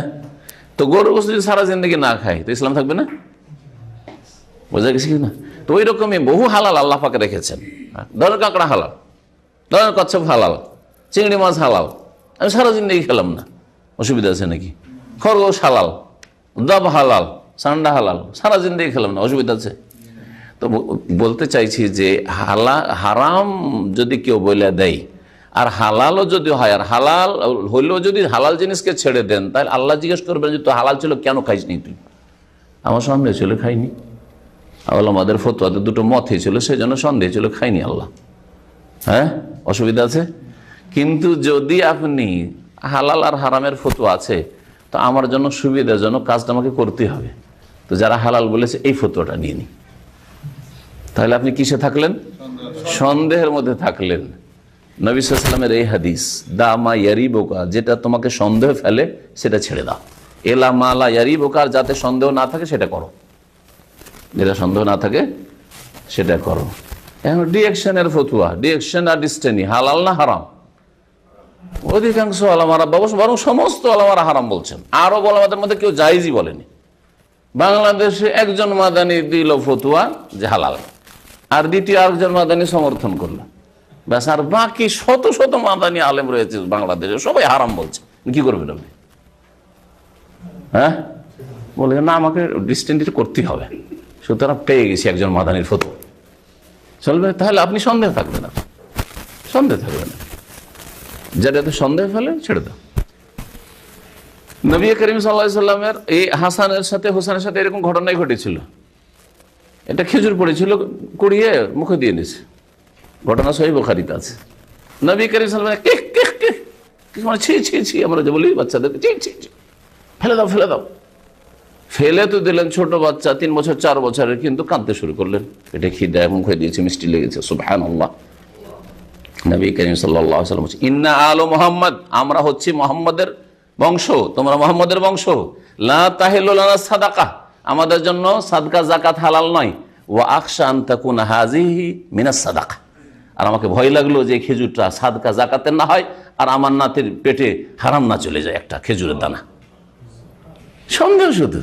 তো গরুর গোশত যদি সারা জিন্দগি না খায় তো ইসলাম থাকবে না? বোঝা গেছে কি না? তো ওই রকমই বহু হালাল আল্লাহ পাকে রেখেছেন। ধরেন কাঁকড়া হালাল, ধরেন কচ্ছপ হালাল, চিংড়ি মাছ হালাল, আমি সারা জিন্দগি খেলাম না, অসুবিধা আছে নাকি? খরগোশ হালাল, দাব হালাল, সান্ডা হালাল, সারা জিন্দগি খেলাম না, অসুবিধা আছে? তো বলতে চাইছি যে হারাম যদি কেউ বলে দেয় আর হালালও যদি হয়, আর হালাল হইলেও যদি হালাল জিনিসকে ছেড়ে দেন, তাহলে আল্লাহ জিজ্ঞেস করবেন যে তো হালাল ছিল কেন খাইসনি তুই? আমার সামনে ছিল খাইনি, আমাদের ফতোয়াতে দুটো মত হয়েছিল, সেই জন্য সন্দেহ ছিল, খাইনি আল্লাহ, হ্যাঁ, অসুবিধা আছে? কিন্তু যদি আপনি হালাল আর হারামের ফতোয়া আছে, তো আমার জন্য সুবিধাজনক কাজটা আমাকে করতে হবে, তো যারা হালাল বলেছে এই ফতোয়াটা নিয়ে নি, তাহলে আপনি কিসে থাকলেন? সন্দেহের মধ্যে থাকলেন। নবী সাল্লাল্লাহু আলাইহি ওয়াসাল্লামের এই হাদিস, দামা ইয়ারিবুকা, যেটা তোমাকে সন্দেহ ফেলে সেটা ছেড়ে দাও, এলা মা লা ইয়ারিবুকা, যাতে সন্দেহ না থাকে সেটা করো, যেটা সন্দেহ না থাকে সেটা করো। এখন ডিরেকশনের ফতুয়া, ডিরেকশন আর ডিস্টেনি, হালাল না হারাম? অধিকাংশ আলেমারা, বরং সমস্ত আলেমারা হারাম বলছেন। আরব আলেমাদের মধ্যে কেউ জায়েজই বলেনি। বাংলাদেশে একজন মাদানি দিল ফতুয়া যে হালাল, আর দ্বিতীয় আরেকজন মাদানি সমর্থন করলো, ব্যাস। আর বাকি শত শত মাদানি আলেম রয়েছে বাংলাদেশে, সবাই হারাম বলছে। কি করবেন আপনি? হ্যাঁ, বলে না আমাকে ডিস্টেন্স করতেই হবে, সুতরাং পেয়ে গেছি একজন মাদানির ফতোয়া, চলবে? তাহলে আপনি সন্দেহ থাকবে না, সন্দেহ থাকবে না, যেটাতে সন্দেহ ফেলে ছেড়ে দাও। নবী করিম সাল্লাল্লাহু আলাইহি সাল্লামের এই হাসানের সাথে হোসেনের সাথে এরকম ঘটনাই ঘটেছিল। এটা খেজুর পড়েছিল, কুড়িয়ে মুখে দিয়ে নিয়েছে, ঘটনা সহিহ বুখারীতে আছে। নবী করিম সাল্লাল্লাহু আলাইহি সাল্লাম মানে ছি ছি ছি, আমরা যে বলি বাচ্চাদেরকে, ছি ছি ছি, ফেলে দাও ফেলে দাও, ফেলে তো দিলেন। ছোট বাচ্চা 3 বছর 4 বছরের, কিন্তু কাঁদতে শুরু করলেন, পেটে খিদে, মুখে দিয়েছে, মিষ্টি লেগেছে। সুবহানাল্লাহ। নবী করিম সাল্লাল্লাহু আলাইহি ওয়াসাল্লাম বলছেন, ইন্না আলু মুহাম্মদ, আমরা হচ্ছি মুহাম্মদের বংশ, তোমরা মুহাম্মদের বংশ। লা তাহিলু লানা সাদাকা, আমাদের জন্য সাদকা যাকাত হালাল নয়। ওয়া আখশা আন তাকুনা হাযিহি মিনাস সাদাকা, আর আমাকে ভয় লাগলো যে খেজুরটা সাদকা যাকাতের না হয়, আর আমার নাতির পেটে হারাম না চলে যায় একটা খেজুরের দানা। সন্দেহ শুধু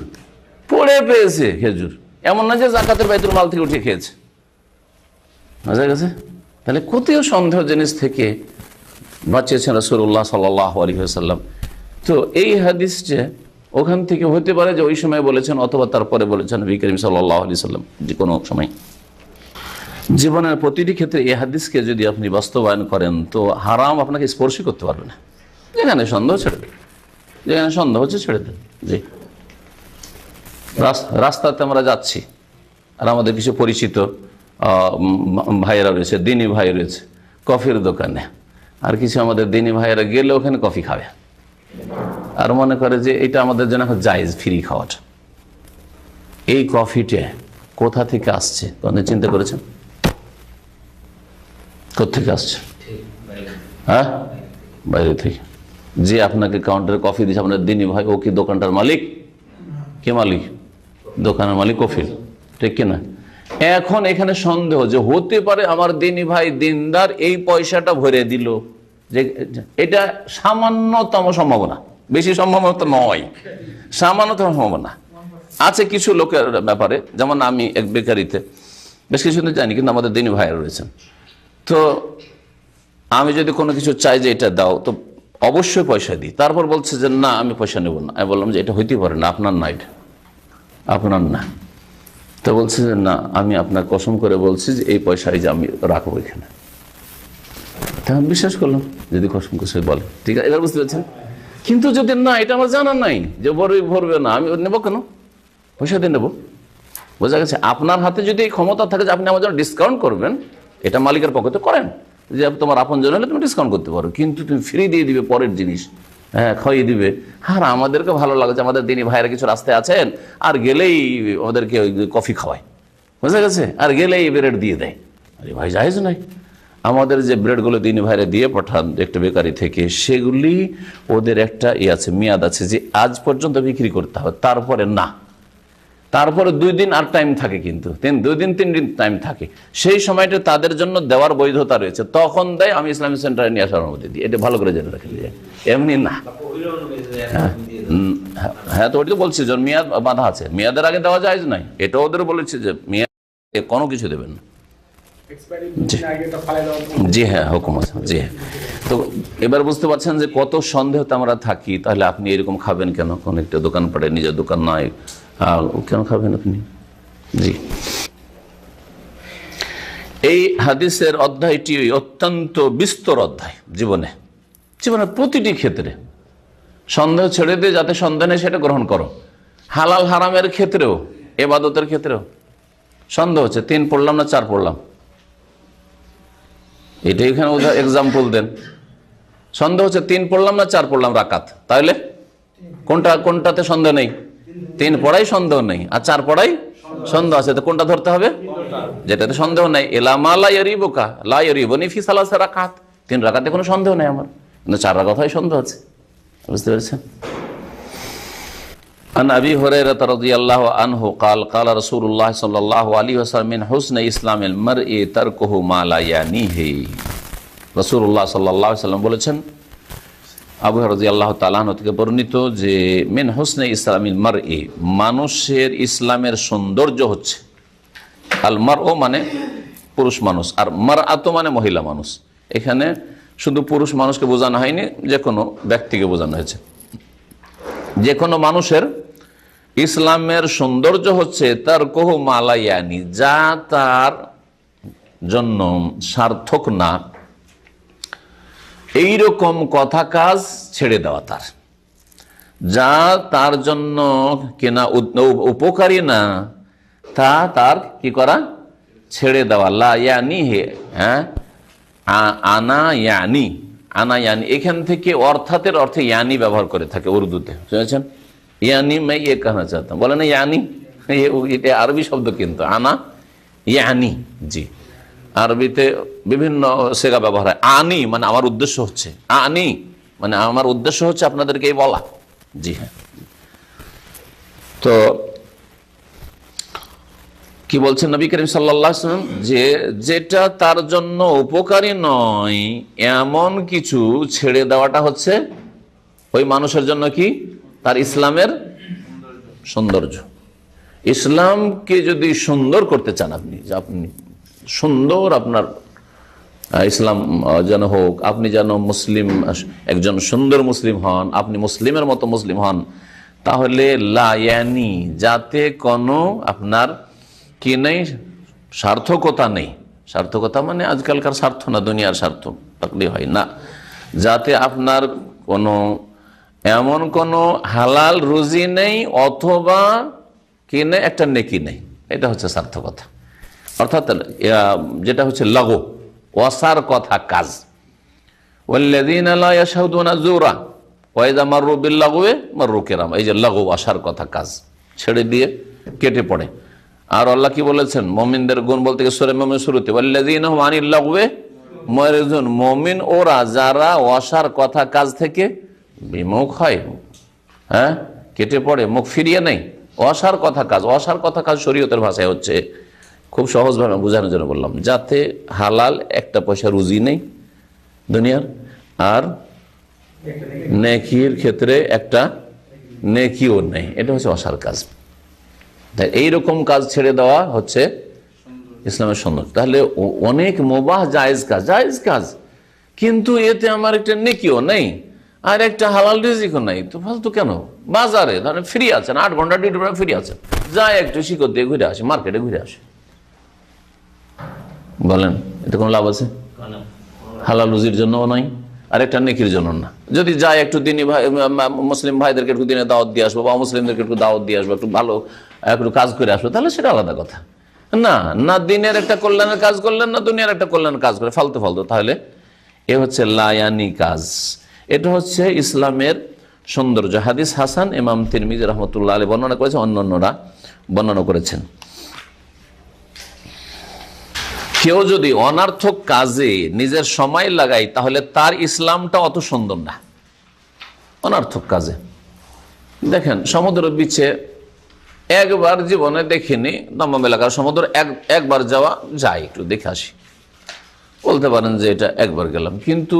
পড়ে পেয়েছে খেজুর, এমন না যে যাকাতের বাইতুল মাল থেকে উঠে খেয়েছে, বুঝা গেছে? তাহলে কোথাও সন্দেহ জিনিস থেকে বাঁচিয়েছেন রাসূলুল্লাহ সাল্লাল্লাহু আলাইহি ওয়াসাল্লাম। তো এই হাদিসটা ওখান থেকে হতে পারে যে ওই সময় বলেছেন অথবা তারপরে বলেছেন নবী করিম সাল্লাল্লাহু আলাইহি সাল্লাম, যে কোনো সময়। জীবনের প্রতিটি ক্ষেত্রে এই হাদিসকে যদি আপনি বাস্তবায়ন করেন তো হারাম আপনাকে স্পর্শই করতে পারবে না। যেখানে সন্দেহ ছেড়ে দেন, যেখানে সন্দেহ হচ্ছে ছেড়ে দেন। জি, রাস্তাতে আমরা যাচ্ছি আর আমাদের কিছু পরিচিত ভাইয়েরা রয়েছে, দিনী ভাই রয়েছে কফির দোকানে, আর কিছু আমাদের দিনী ভাইয়েরা গেলে ওখানে কফি খাবে আর মনে করে যে এটা আমাদের জন্য এখন জায়েজ ফ্রি খাওয়াটা। এই কফিটা কোথা থেকে আসছে কোনদিন চিন্তা করেছেন? কোথেকে আসছে? হ্যাঁ, বাইরে থেকে। যে আপনাকে কাউন্টারে কফি দিচ্ছে আপনার দিনী ভাই, ও কি দোকানটার মালিক? কে মালিক? দোকানের মালিক কফির, ঠিক কিনা? এখন এখানে সন্দেহ যে হতে পারে আমার দিনী ভাই দিনদার এই পয়সাটা ভরে দিল, যে এটা সামান্যতম সম্ভাবনা, বেশি সম্ভাবনা তো নয়, সামান্যতম সম্ভাবনা আছে কিছু লোকের ব্যাপারে। যেমন আমি এক বেকারিতে বেশ কিছুদিন জানি, কিন্তু আমাদের দিনী ভাইয়েরা রয়েছেন, তো আমি যদি কোনো কিছু চাই যে এটা দাও, তো অবশ্যই পয়সা দিই। তারপর বলছে যে না আমি পয়সা নেব না। আমি বললাম যে এটা হইতেই পারে না, আপনার না, এটা আপনার না। তো বলছে যে না, আমি আপনার কসম করে বলছি যে এই পয়সাই যে আমি রাখবো এখানে। তা আমি বিশ্বাস করলাম, যদি কসম করে বলে ঠিক আছে। এবার বুঝতে পারছেন? কিন্তু যদি না, এটা আমার জানা নাই যে ভরবে না, আমি নেবো কেন? পয়সা দিয়ে নেবো। বোঝা গেছে? আপনার হাতে যদি এই ক্ষমতা থাকে যে আপনি আমার জন্য ডিসকাউন্ট করবেন, এটা মালিকের পক্ষে তো করেন, যে তোমার আপন জন হলে তুমি ডিসকাউন্ট করতে পারো, কিন্তু তুমি ফ্রি দিয়ে দিবে পরের জিনিস, হ্যাঁ খাইয়ে দিবে। আর আমাদেরকে ভালো লাগছে, আমাদের দিনী ভাইয়েরা কিছু রাস্তায় আছেন আর গেলেই ওদেরকে কফি খাওয়ায়, বোঝা গেছে, আর গেলেই ব্রেড দিয়ে দেয়। আরে ভাই জায়েজ নাই। আমাদের যে ব্রেডগুলো দিনী ভাইরা দিয়ে পাঠান একটা বেকারি থেকে, সেগুলি ওদের একটা আছে, মেয়াদ আছে, যে আজ পর্যন্ত বিক্রি করতে হবে, তারপরে না, তারপরে 2 দিন আর টাইম থাকে, কিন্তু 2 দিন 3 দিন টাইম থাকে। সেই সময়টা তাদের জন্য দেওয়ার বৈধতা রয়েছে, তখন দেয়। আমি ইসলামিক সেন্টারে নিয়ে আসার অনুমতি দিই, এটা ভালো করে জেনে রাখেন, এমনি না। হ্যাঁ, তো ওটা তো বলছি যে মেয়াদ বাঁধা আছে, মেয়াদের আগে দেওয়া যায় নাই, এটা ওদের বলেছে যে মেয়াদ কোনো কিছু দেবেন না। জি হ্যাঁ, হুকুম আছে। জি হ্যাঁ। তো এবার বুঝতে পারছেন যে কত সন্দেহতে আমরা থাকি। তাহলে আপনি এরকম খাবেন কেন? কোন একটা দোকান পাড়ে, নিজের দোকান নয়, কেন খাবেন আপনি? জি, এই হাদিসের অধ্যায়টি অত্যন্ত বিস্তর অধ্যায়। জীবনের প্রতিটি ক্ষেত্রে সন্দেহ ছেড়ে দিয়ে, যাতে সন্দেহ নেই সেটা গ্রহণ করো। হালাল হারামের ক্ষেত্রেও, ইবাদতের ক্ষেত্রেও সন্দেহ হচ্ছে 3 পড়লাম না 4 পড়লাম, এটা এখানে এক্সাম্পল দেন। সন্দেহ হচ্ছে 3 পড়লাম না 4 পড়লাম রাকাত, তাহলে কোনটাতে সন্দেহ নেই? 3 পড়াই সন্দেহ নেই, আর 4 পড়াই সন্দেহ আছে, তো কোনটা ধরতে হবে? যেটাতে সন্দেহ নেই। এলামা লা ইয়ারিবুকা লা ইয়ারিবুনি ফি সালাসা রাকাত, 3 রাকাতে কোনো সন্দেহ নেই আমার, কিন্তু 4 রাকাতে সন্দেহ আছে। বুঝতে পেরেছেন? আন আবি হুরায়রা রাদিয়াল্লাহু আনহু قال قال رسول الله صلى الله عليه وسلم من حسن اسلام المرء تركه ما لا يعنيه। রাসূলুল্লাহ সাল্লাল্লাহু আলাইহি ওয়াসাল্লাম বলেছেন, আবু হুরায়রা রাদিয়াল্লাহু তাআলা আনহু থেকে বর্ণিত, যে মিন হুসনে ইসলামিল মারই, মানুষের ইসলামের সৌন্দর্য হচ্ছে, আল মারউ মানে পুরুষ মানুষ, আর মারআতু মানে মহিলা মানুষ। এখানে শুধু পুরুষ মানুষকে বোঝানো হয়নি, যে কোনো ব্যক্তিকে বোঝানো হয়েছে। যে কোনো মানুষের ইসলামের সৌন্দর্য হচ্ছে তার কহু মালায়ানি, যা তার জন্য সার্থক না, এইরকম কথা কাজ ছেড়ে দেওয়া, তার যা তার জন্য কেনা উপকারী না, তা তার কি করা? ছেড়ে দেওয়া। লা ইয়ানি হে, হ্যাঁ, আনা ইয়ানি, আনা ইয়ানি, এখান থেকে অর্থাতের অর্থে ইয়ানি ব্যবহার করে থাকে উর্দুতে, শুনেছেন? ইয়ানি मैं ये कहना चाहता हूं, বলে না ইয়ানি, এটা আরবি শব্দ, কিন্তু আনা ইয়ানি। জি, আরবিতে বিভিন্ন সেগা ব্যবহার হয়। আনি মানে আমার উদ্দেশ্য হচ্ছে, আনি মানে আমার উদ্দেশ্য হচ্ছে আপনাদেরকে এই বলা। জি হ্যাঁ। তো কি বলছেন নবী করিম সাল্লাল্লাহু আলাইহি ওয়াসাল্লাম, যে যেটা তার জন্য উপকারী নয় এমন কিছু ছেড়ে দেওয়াটা হচ্ছে ওই মানুষের জন্য কি? তার ইসলামের সৌন্দর্য। ইসলামকে যদি সুন্দর করতে চান আপনি, যে আপনি সুন্দর আপনার ইসলাম যেন হোক, আপনি যেন মুসলিম, একজন সুন্দর মুসলিম হন, আপনি মুসলিমের মতো মুসলিম হন, তাহলে লায়ানি, যাতে কোনো আপনার কি নেই, সার্থকতা নেই। সার্থকতা মানে আজকালকার স্বার্থ না, দুনিয়ার স্বার্থ থাকলে হয় না। যাতে আপনার কোনো এমন কোনো হালাল রুজি নেই অথবা কি নেই, একটা নেকি নেই, এটা হচ্ছে সার্থকতা। অর্থাৎ যেটা হচ্ছে লাগো, অসার কথা কাজ। ওয়াল্লাযীনা লা ইয়াশহাদুনা যুরা ওয়া ইযা মাররু বিল লাগওয়ি মাররু কিরামা। এই যে লাগো, অসার কথা কাজ ছেড়ে দিয়ে কেটে পড়ে। আর আল্লাহ কি বলেছেন মুমিনদের গুণ বলতে গিয়ে সূরা মুমিন শুরুতে, ওয়াল্লাযীনা হুম আনিল লাগওয়ি মুরিদুন, মুমিন ওরা যারা অসার কথা কাজ থেকে বিমুখ হয়, হ্যাঁ, কেটে পড়ে, মুখ ফিরিয়ে নেই। অসার কথা কাজ, অসার কথা কাজ শরীয়তের ভাষায় হচ্ছে, খুব সহজভাবে বোঝানোর জন্য বললাম, যাতে হালাল একটা পয়সা রুজি নেই দুনিয়ার, আর নেকির ক্ষেত্রে একটা নেকিও নেই, এটা হচ্ছে অসার কাজ। তাই এইরকম কাজ ছেড়ে দেওয়া হচ্ছে ইসলামের সুন্নাত। তাহলে অনেক মুবাহ জায়েজ কাজ, জায়েজ কাজ, কিন্তু এতে আমার একটা নেকিও নেই আর একটা হালাল রিজিকও নাই, তো ফালতু কেন? বাজারে ধরেন ফ্রি আছেন, 8 ঘন্টা ডিউটি ফ্রি আছেন, যায় একটু শিকড় দিয়ে ঘুরে আসে, মার্কেটে ঘুরে আসে, বলেন এতে কোনো লাভ আছে? হালাল রুজির জন্য নয়, আর একটা নেকির জন্য না। যদি যায় একটু দিনী ভাই মুসলিম ভাইদেরকে একটু দিনে দাওয়াত দিয়ে আসবো, বা মুসলিমদেরকে একটু দাওয়াত দিয়ে আসবো, একটু ভালো একটু কাজ করে আসবো, তাহলে সেটা আলাদা কথা। না, না দিনের একটা কল্যাণের কাজ করলেন, না দুনিয়ার একটা কল্যাণের কাজ করে ফালতু ফালতু, তাহলে এ হচ্ছে লায়ানি কাজ। এটা হচ্ছে ইসলামের সৌন্দর্য। হাদিস হাসান, ইমাম তিরমিজি রহমতুল্লাহ আলাইহি বর্ণনা করেছেন, অন্যান্যরা বর্ণনা করেছেন। কেউ যদি অনার্থক কাজে নিজের সময় লাগায়, তাহলে তার ইসলামটা অত সুন্দর না। অনার্থক কাজে দেখেন, সমুদ্র বিচে একবার জীবনে দেখিনি, দমদম এলাকার সমুদ্র একবার যাওয়া যায়, একটু দেখে আসি, বলতে পারেন যে এটা একবার গেলাম, কিন্তু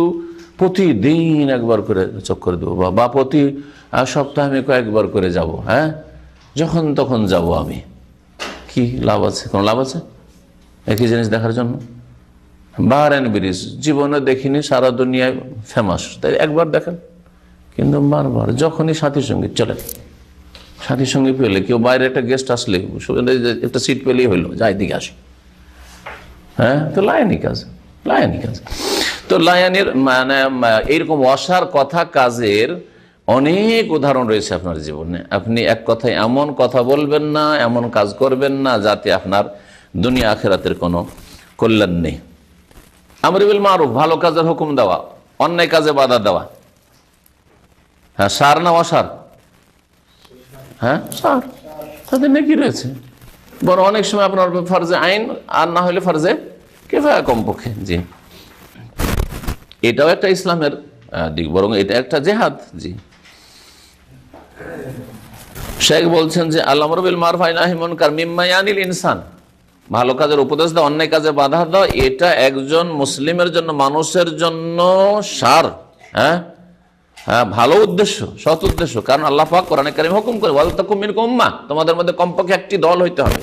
প্রতিদিন একবার করে চক্কর দেবো, বা প্রতি সপ্তাহে আমি কয়েকবার করে যাব, হ্যাঁ, যখন তখন যাব, আমি কি লাভ আছে? কোনো লাভ আছে একই জিনিস দেখার জন্য? বাহরাইন ব্রিজ জীবনে দেখিনি, সারা দুনিয়ায় ফেমাস, তাই একবার দেখেন, কিন্তু বারবার যখনই সাথীর সঙ্গে চলেন, সাথীর সঙ্গে পেলে, কেউ বাইরে একটা গেস্ট আসলে একটা সিট পেলেই হইলো, যাই দিকে আসি, হ্যাঁ, তো লায়ানি কাজ, লায়ানি কাজ। তো লায়ানির মানে এইরকম অসার কথা কাজের অনেক উদাহরণ রয়েছে আপনার জীবনে। আপনি এক কথায় এমন কথা বলবেন না, এমন কাজ করবেন না, যাতে আপনার দুনিয়া আখিরাতের কোনো কল্যাণ নেই। আমর বিল মারুফ, ভালো কাজের হুকুম দেওয়া, অন্যায় কাজে বাধা দেওয়া, হ্যাঁ, সার না অসার? হ্যাঁ, সার, তাদের নাকি রয়েছে। বরং অনেক সময় আপনার ফরজে আইন, আর না হলে ফরজে কিফায়া কমপক্ষে। জি, এটাও একটা ইসলামের দিক, বরং এটা একটা জেহাদ। জি, শেখ বলছেন যে আল আমরু বিল মারুফ ওয়া নাহয়ু আনিল মুনকার মিম্মা ইয়ানিল ইনসান, ভালো কাজের উপদেশ দাও, অন্যায় কাজে বাধা দাও, এটা একজন মুসলিমের জন্য, মানুষের জন্য সার, হ্যাঁ, হ্যাঁ, ভালো উদ্দেশ্য, সৎ উদ্দেশ্য। কারণ আল্লাহ পাক কোরআনে কারীমে হুকুম করে, ওয়ালতাকুম মিনকুম উম্মাহ, তোমাদের মধ্যে কমপক্ষে একটি দল হইতে হবে।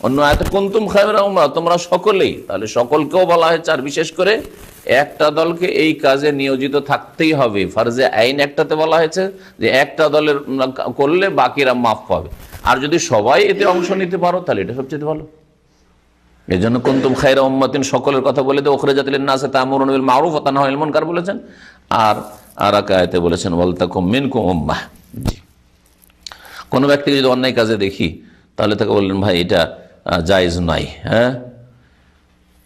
অন্য আয়াতে কুনতুম খায়রা উম্মাহ, তোমরা সকলেই, তাহলে সকলকেও বলা হয়েছে, আর বিশেষ করে একটা দলকে এই কাজে নিয়োজিত থাকতেই হবে। ফরজে আইন একটাতে বলা হয়েছে যে একটা দলের করলে বাকিরা মাফ পাবে, আর যদি সবাই এতে অংশ নিতে পারো তাহলে এটা সবচেয়ে ভালো। এই জন্য কুনতুম খায়রা উম্মাতিন সকলের কথা বলে দিয়ে উখরিজাত লিন-নাসি তা'মুরুনা বিল মারুফ ওয়া তানহাউনা আনিল মুনকার বলেছেন, আর এক আয়াতে বলেছেন ওয়ালতাকুম মিনকুম উম্মাহ। জি, কোনো ব্যক্তিকে যদি অন্যায় কাজে দেখি, তাহলে তাকে বললেন ভাই এটা জায়েজ নয়, হ্যাঁ,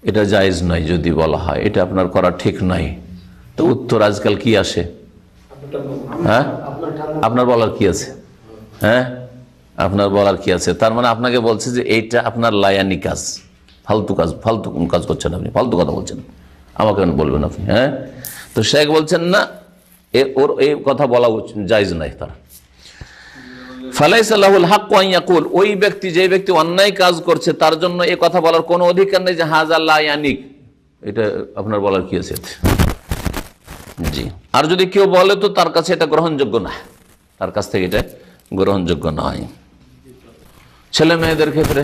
এটা জায়েজ নয়, যদি বলা হয় এটা আপনার করা ঠিক নয়, তো উত্তর আজকাল কি আসে? হ্যাঁ, আপনার বলার কি আছে? হ্যাঁ, আপনার বলার কি আছে? তার মানে আপনাকে বলছে যে এইটা আপনার লায়ানি কাজ, ফালতু কাজ, ফালতু কোন কাজ করছেন আপনি, ফালতু কথা বলছেন, আমাকে বলবেন আপনি। হ্যাঁ, তো শেখ বলছেন না, ওর এই কথা বলা জায়েজ নাই। তারা ফালাইসা লাহুল হাক্কু আন ইয়াকুল, ওই ব্যক্তি, যে ব্যক্তি অন্যায় কাজ করছে, তার জন্য এই কথা বলার কোনো অধিকার নেই যে হাযা লা ইয়ানিক, এটা আপনার বলার কি আছে? জি, আর যদি কেউ বলে তো তার কাছে এটা গ্রহণযোগ্য না, তার কাছ থেকে এটা গ্রহণযোগ্য নয়। ছেলে মেয়েদের ক্ষেত্রে,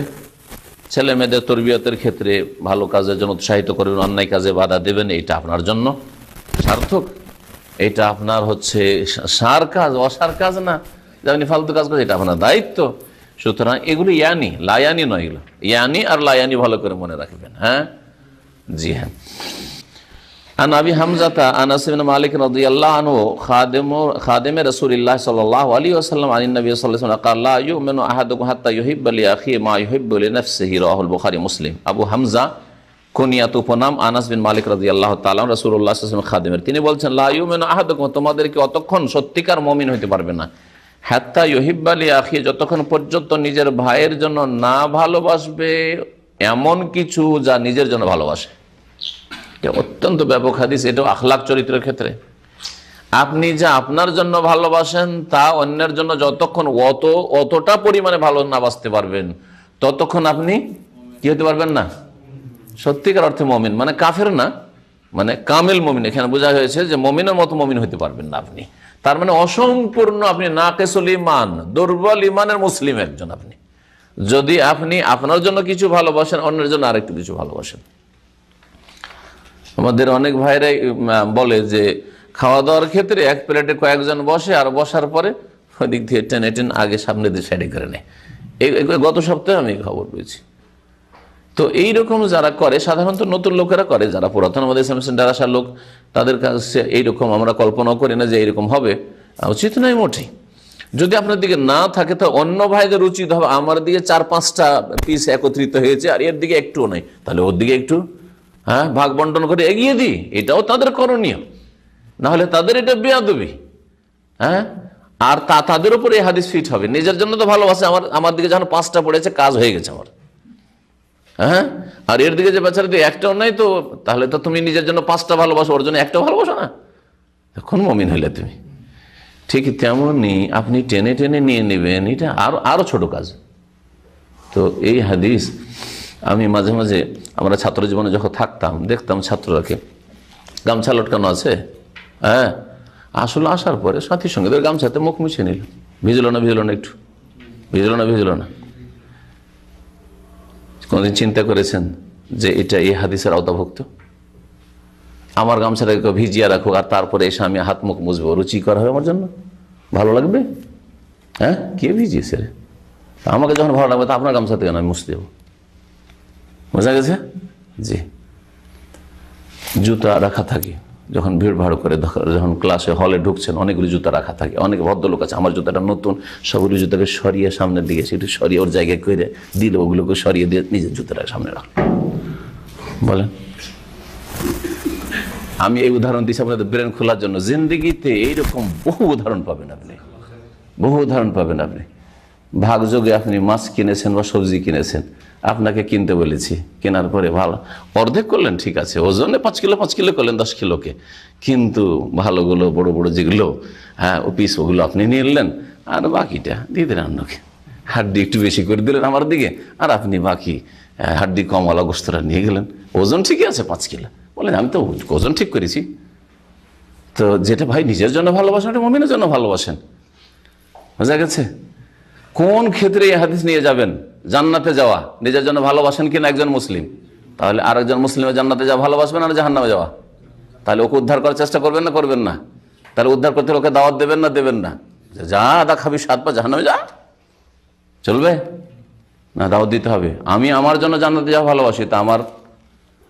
ছেলে মেয়েদের তরবিয়তের ক্ষেত্রে ভালো কাজের জন্য উৎসাহিত করবেন, অন্যায় কাজে বাধা দেবেন, এটা আপনার জন্য সার্থক, এটা আপনার হচ্ছে সার কাজ, অসার কাজ না। যে আপনি ফালতু কাজ করছেন, এটা আপনার দায়িত্ব। সুতরাং এগুলো ইয়ানি, লায়ানি নয়, এগুলো ইয়ানি আর লায়ানি ভালো করে মনে রাখবেন। হ্যাঁ, জি হ্যাঁ। عن أبي حمزة أنس بن مالك رضي الله عنه خادم رسول الله صلى الله عليه وسلم عن النبي صلى الله عليه وسلم قال لا يؤمن أحدكم حتى يحب لأخيه ما يحب لنفسه رواه البخاري مسلم। আবু হামজা কুনিয়াত উপনাম আনাস বিন মালিক রাদিয়াল্লাহু তাআলা রাসূলুল্লাহ সাল্লাল্লাহু আলাইহি ওয়াসাল্লাম খাদেমের, তিনি বলছেন লা ইউমিনু আহাদুকুম, তোমাদেরকে অতক্ষণ সত্যিকার মুমিন হতে পারবে না, হাত্তা ইউহিব্বা লিআখিহি, যতক্ষণ পর্যন্ত নিজের ভাইয়ের জন্য না ভালোবাসবে এমন কিছু যা নিজের জন্য ভালোবাসে। অত্যন্ত ব্যাপক হাদিস, এটাও আখলাক চরিত্রের ক্ষেত্রে। আপনি যা আপনার জন্য ভালোবাসেন তা অন্যের জন্য যতক্ষণ অতটা পরিমাণে ভালো না বাসতে পারবেন, ততক্ষণ আপনি কি হতে পারবেন না, সত্যিকার অর্থে মমিন। মানে কাফের না, মানে কামিল মমিন। এখানে বোঝা হয়েছে যে মমিনের মতো মমিন হতে পারবেন না আপনি। তার মানে অসম্পূর্ণ আপনি নাকিসুল ঈমান, দুর্বল ঈমানের মুসলিম একজন আপনি, যদি আপনি আপনার জন্য কিছু ভালোবাসেন, অন্যের জন্য আরেকটু কিছু ভালোবাসেন। আমাদের অনেক ভাইরাই বলে যে খাওয়া দাওয়ার ক্ষেত্রে এক প্লেটে কয়েকজন বসে, আর বসার পরে ওদিক দিয়ে টেনে আগে সামনে দিয়ে সাইডে করে নেয়। গত সপ্তাহে আমি খবর পেয়েছি। তো এইরকম যারা করে, সাধারণত নতুন লোকেরা করে, যারা পুরাতন আমাদের ইসলাম সেন্টার আসার লোক, তাদের কাছে এইরকম আমরা কল্পনাও করি না যে এইরকম হবে, উচিত নয় মোটেই। যদি আপনার দিকে না থাকে তো অন্য ভাইদের উচিত হবে, আমার দিকে 4-5টা পিস একত্রিত হয়েছে আর এর দিকে একটুও নেই, তাহলে ওর দিকে একটু ভাগ বন্টন করে এগিয়ে দিই, এটাও তাদের করণীয়। না হলে তাদের এটা বেয়াদবি। আর তাদের উপরে এই হাদিস ফিট হবে। নিজের জন্য তো ভালোবাসে, আমার দিকে যখন 5টা পড়েছে কাজ হয়ে গেছে আমার। আর এর দিকে যে বেচারা দিকে একটাও নাই, তো তাহলে তো তুমি নিজের জন্য 5টা ভালোবাসো, ওর জন্য একটাও ভালোবাসো না, এখন মুমিন হইলে তুমি। ঠিক তেমনই আপনি টেনে টেনে নিয়ে নেবেন, এটা আরো ছোট কাজ। তো এই হাদিস আমি মাঝে মাঝে, আমরা ছাত্র জীবনে যখন থাকতাম দেখতাম ছাত্ররাকে গামছা লটকানো আছে, আসলে আসার পরে সাথীর সঙ্গে গামছাতে মুখ মুছে নিল, ভিজলো না একটু, ভিজলো না। কোনদিন চিন্তা করেছেন যে এটা এই হাদিসের আওতাভুক্ত? আমার গামছাটাকে ভিজিয়ে রাখো আর তারপরে এসে আমি হাত মুখ মুছবো, রুচিকর হবে আমার জন্য, ভালো লাগবে? কে ভিজিয়েছে রে? আমাকে যখন ভালো লাগবে তা আপনার গামছা থেকে আমি মুছে দেবো। বোঝা গেছে? জি। জুতা রাখা থাকে, যখন ভিড় ভাড় করে, যখন ক্লাসে হলে ঢুকছেন অনেকগুলি জুতা রাখা থাকে। অনেক ভদ্রলোক আছে, আমার জুতাটা নতুন, সবগুলি জুতাকে সরিয়ে সামনের দিকে সেটু সরিয়ে ওর জায়গায় করে দিল, ওগুলোকে সরিয়ে দিয়ে নিজের জুতাটা সামনে রাখ। বলেন, আমি এই উদাহরণ দিচ্ছি আপনাদের ব্রেন খোলার জন্য। জিন্দিগিতে এইরকম বহু উদাহরণ পাবেন আপনি, বহু উদাহরণ পাবেন আপনি। ভাগযোগে আপনি মাছ কিনেছেন বা সবজি কিনেছেন, আপনাকে কিনতে বলেছি, কেনার পরে ভালো অর্ধেক করলেন, ঠিক আছে, ওজনে 5 কিলো করলেন 10 কিলোকে, কিন্তু ভালোগুলো বড় বড় যেগুলো ও পিস, ওগুলো আপনি নিয়ে নিলেন আর বাকিটা দিয়ে দিলেন অন্যকে। হাড্ডি একটু বেশি করে দিলেন আমার দিকে, আর আপনি বাকি হাড্ডি কমওয়ালা গোস্তরা নিয়ে গেলেন। ওজন ঠিকই আছে 5 কিলো, বলেন আমি তো ওজন ঠিক করেছি। তো যেটা ভাই নিজের জন্য ভালোবাসেন, ওটা মুমিনের জন্য ভালোবাসেন। বোঝা গেছে? কোন ক্ষেত্রে এই হাদিস নিয়ে যাবেন? জান্নাতে যাওয়া নিজের জন্য ভালোবাসেন কিনা একজন মুসলিম, তাহলে আরেকজন মুসলিমের জান্নাতে যাওয়া ভালোবাসবেন আর জাহান্নামে যাওয়া, তাহলে ওকে উদ্ধার করার চেষ্টা করবেন না করবেন না? তাহলে উদ্ধার করতে ওকে দাওয়াত দেবেন না দেবেন না? যা আদা খাবি 7 পা জাহান্নামে যা, চলবে না? দাওয়াত দিতে হবে। আমি আমার জন্য জান্নাতে যাওয়া ভালোবাসি, তা আমার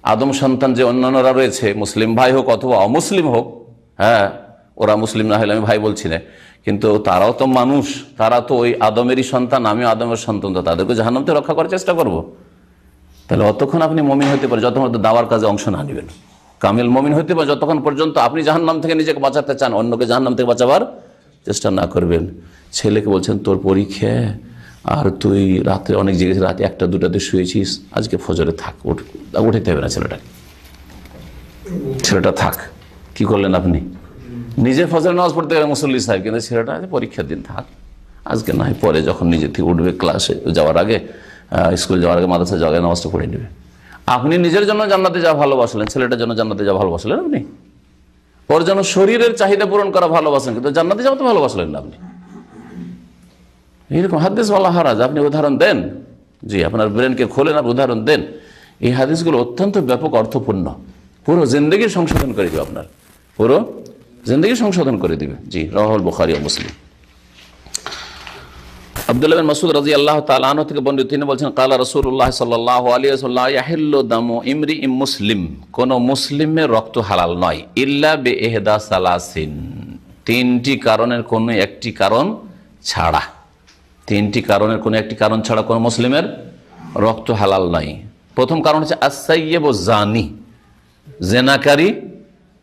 আদম সন্তান যে অন্যান্যরা রয়েছে, মুসলিম ভাই হোক অথবা অমুসলিম হোক, ওরা মুসলিম না হলে আমি ভাই বলছি না, কিন্তু তারাও তো মানুষ, তারা তো ওই আদমেরই সন্তান, আমিও আদমের সন্তান, তো তাদেরকে জাহান্নাম থেকে রক্ষা করার চেষ্টা করব। তাহলে অতক্ষণ আপনি মুমিন হতে পারেন যতক্ষণ দাওয়ার কাজে অংশ না নেবেন। কামিল মুমিন হতে পারে যতক্ষণ পর্যন্ত আপনি জাহান্নাম থেকে নিজেকে বাঁচাতে চান, অন্যকে জাহান্নাম থেকে বাঁচাবার চেষ্টা না করবেন। ছেলেকে বলছেন তোর পরীক্ষা, আর তুই রাত্রে অনেক জেগেছিস, রাতে 1টা-2টাতে শুয়েছিস, আজকে ফজরে থাক, উঠাইতে হবে না ছেলেটা থাক। কি করলেন আপনি? নিজে ফজরের নামাজ পড়তে গেলে মুসল্লি সাহেব, কিন্তু ছেলেটা পরীক্ষার দিন থাক, আজকে না হয় পরে যখন নিজে থেকে উঠবে, ক্লাসে যাওয়ার আগে, স্কুল যাওয়ার আগে, মাদ্রাসা যাওয়ার আগে নামাজটা পড়ে নেবে। আপনি নিজের জন্য জান্নাতে যাওয়া ভালোবাসলেন, ছেলেটার জন্য জান্নাতে যাওয়া ভালোবাসলেন আপনি, ওর জন্য শরীরের চাহিদা পূরণ করা ভালোবাসেন, কিন্তু জান্নাতে যাওয়া তো ভালোবাসলেন না আপনি। এইরকম হাদিস ওয়ালা হারাজ, আপনি উদাহরণ দেন। জি, আপনার ব্রেনকে খোলেন আর উদাহরণ দেন। এই হাদিসগুলো অত্যন্ত ব্যাপক অর্থপূর্ণ, পুরো জিন্দগি সংশোধন করে দিবে, আপনার পুরো জিন্দগি সংশোধন করে দিবে। জি, রাওয়াহুল বুখারী ও মুসলিম। আব্দুল্লাহ বিন মাসউদ রাদিয়াল্লাহু তাআলা আনহু থেকে বর্ণিত, তিনি বলছেন কালা রাসূলুল্লাহ সাল্লাল্লাহু আলাইহি ওয়াসাল্লাম ইয়াহিল্লু দামু ইমরিইম মুসলিম, কোন মুসলিমের রক্ত হালাল নয় ইল্লা বিইহদা সালাসিন, তিনটি কারণের কোন একটি কারণ ছাড়া, তিনটি কারণের কোন একটি কারণ ছাড়া কোন মুসলিমের রক্ত হালাল নয়। প্রথম কারণ হচ্ছে আস-সাইয়্যিবু জানি, জেনাকারী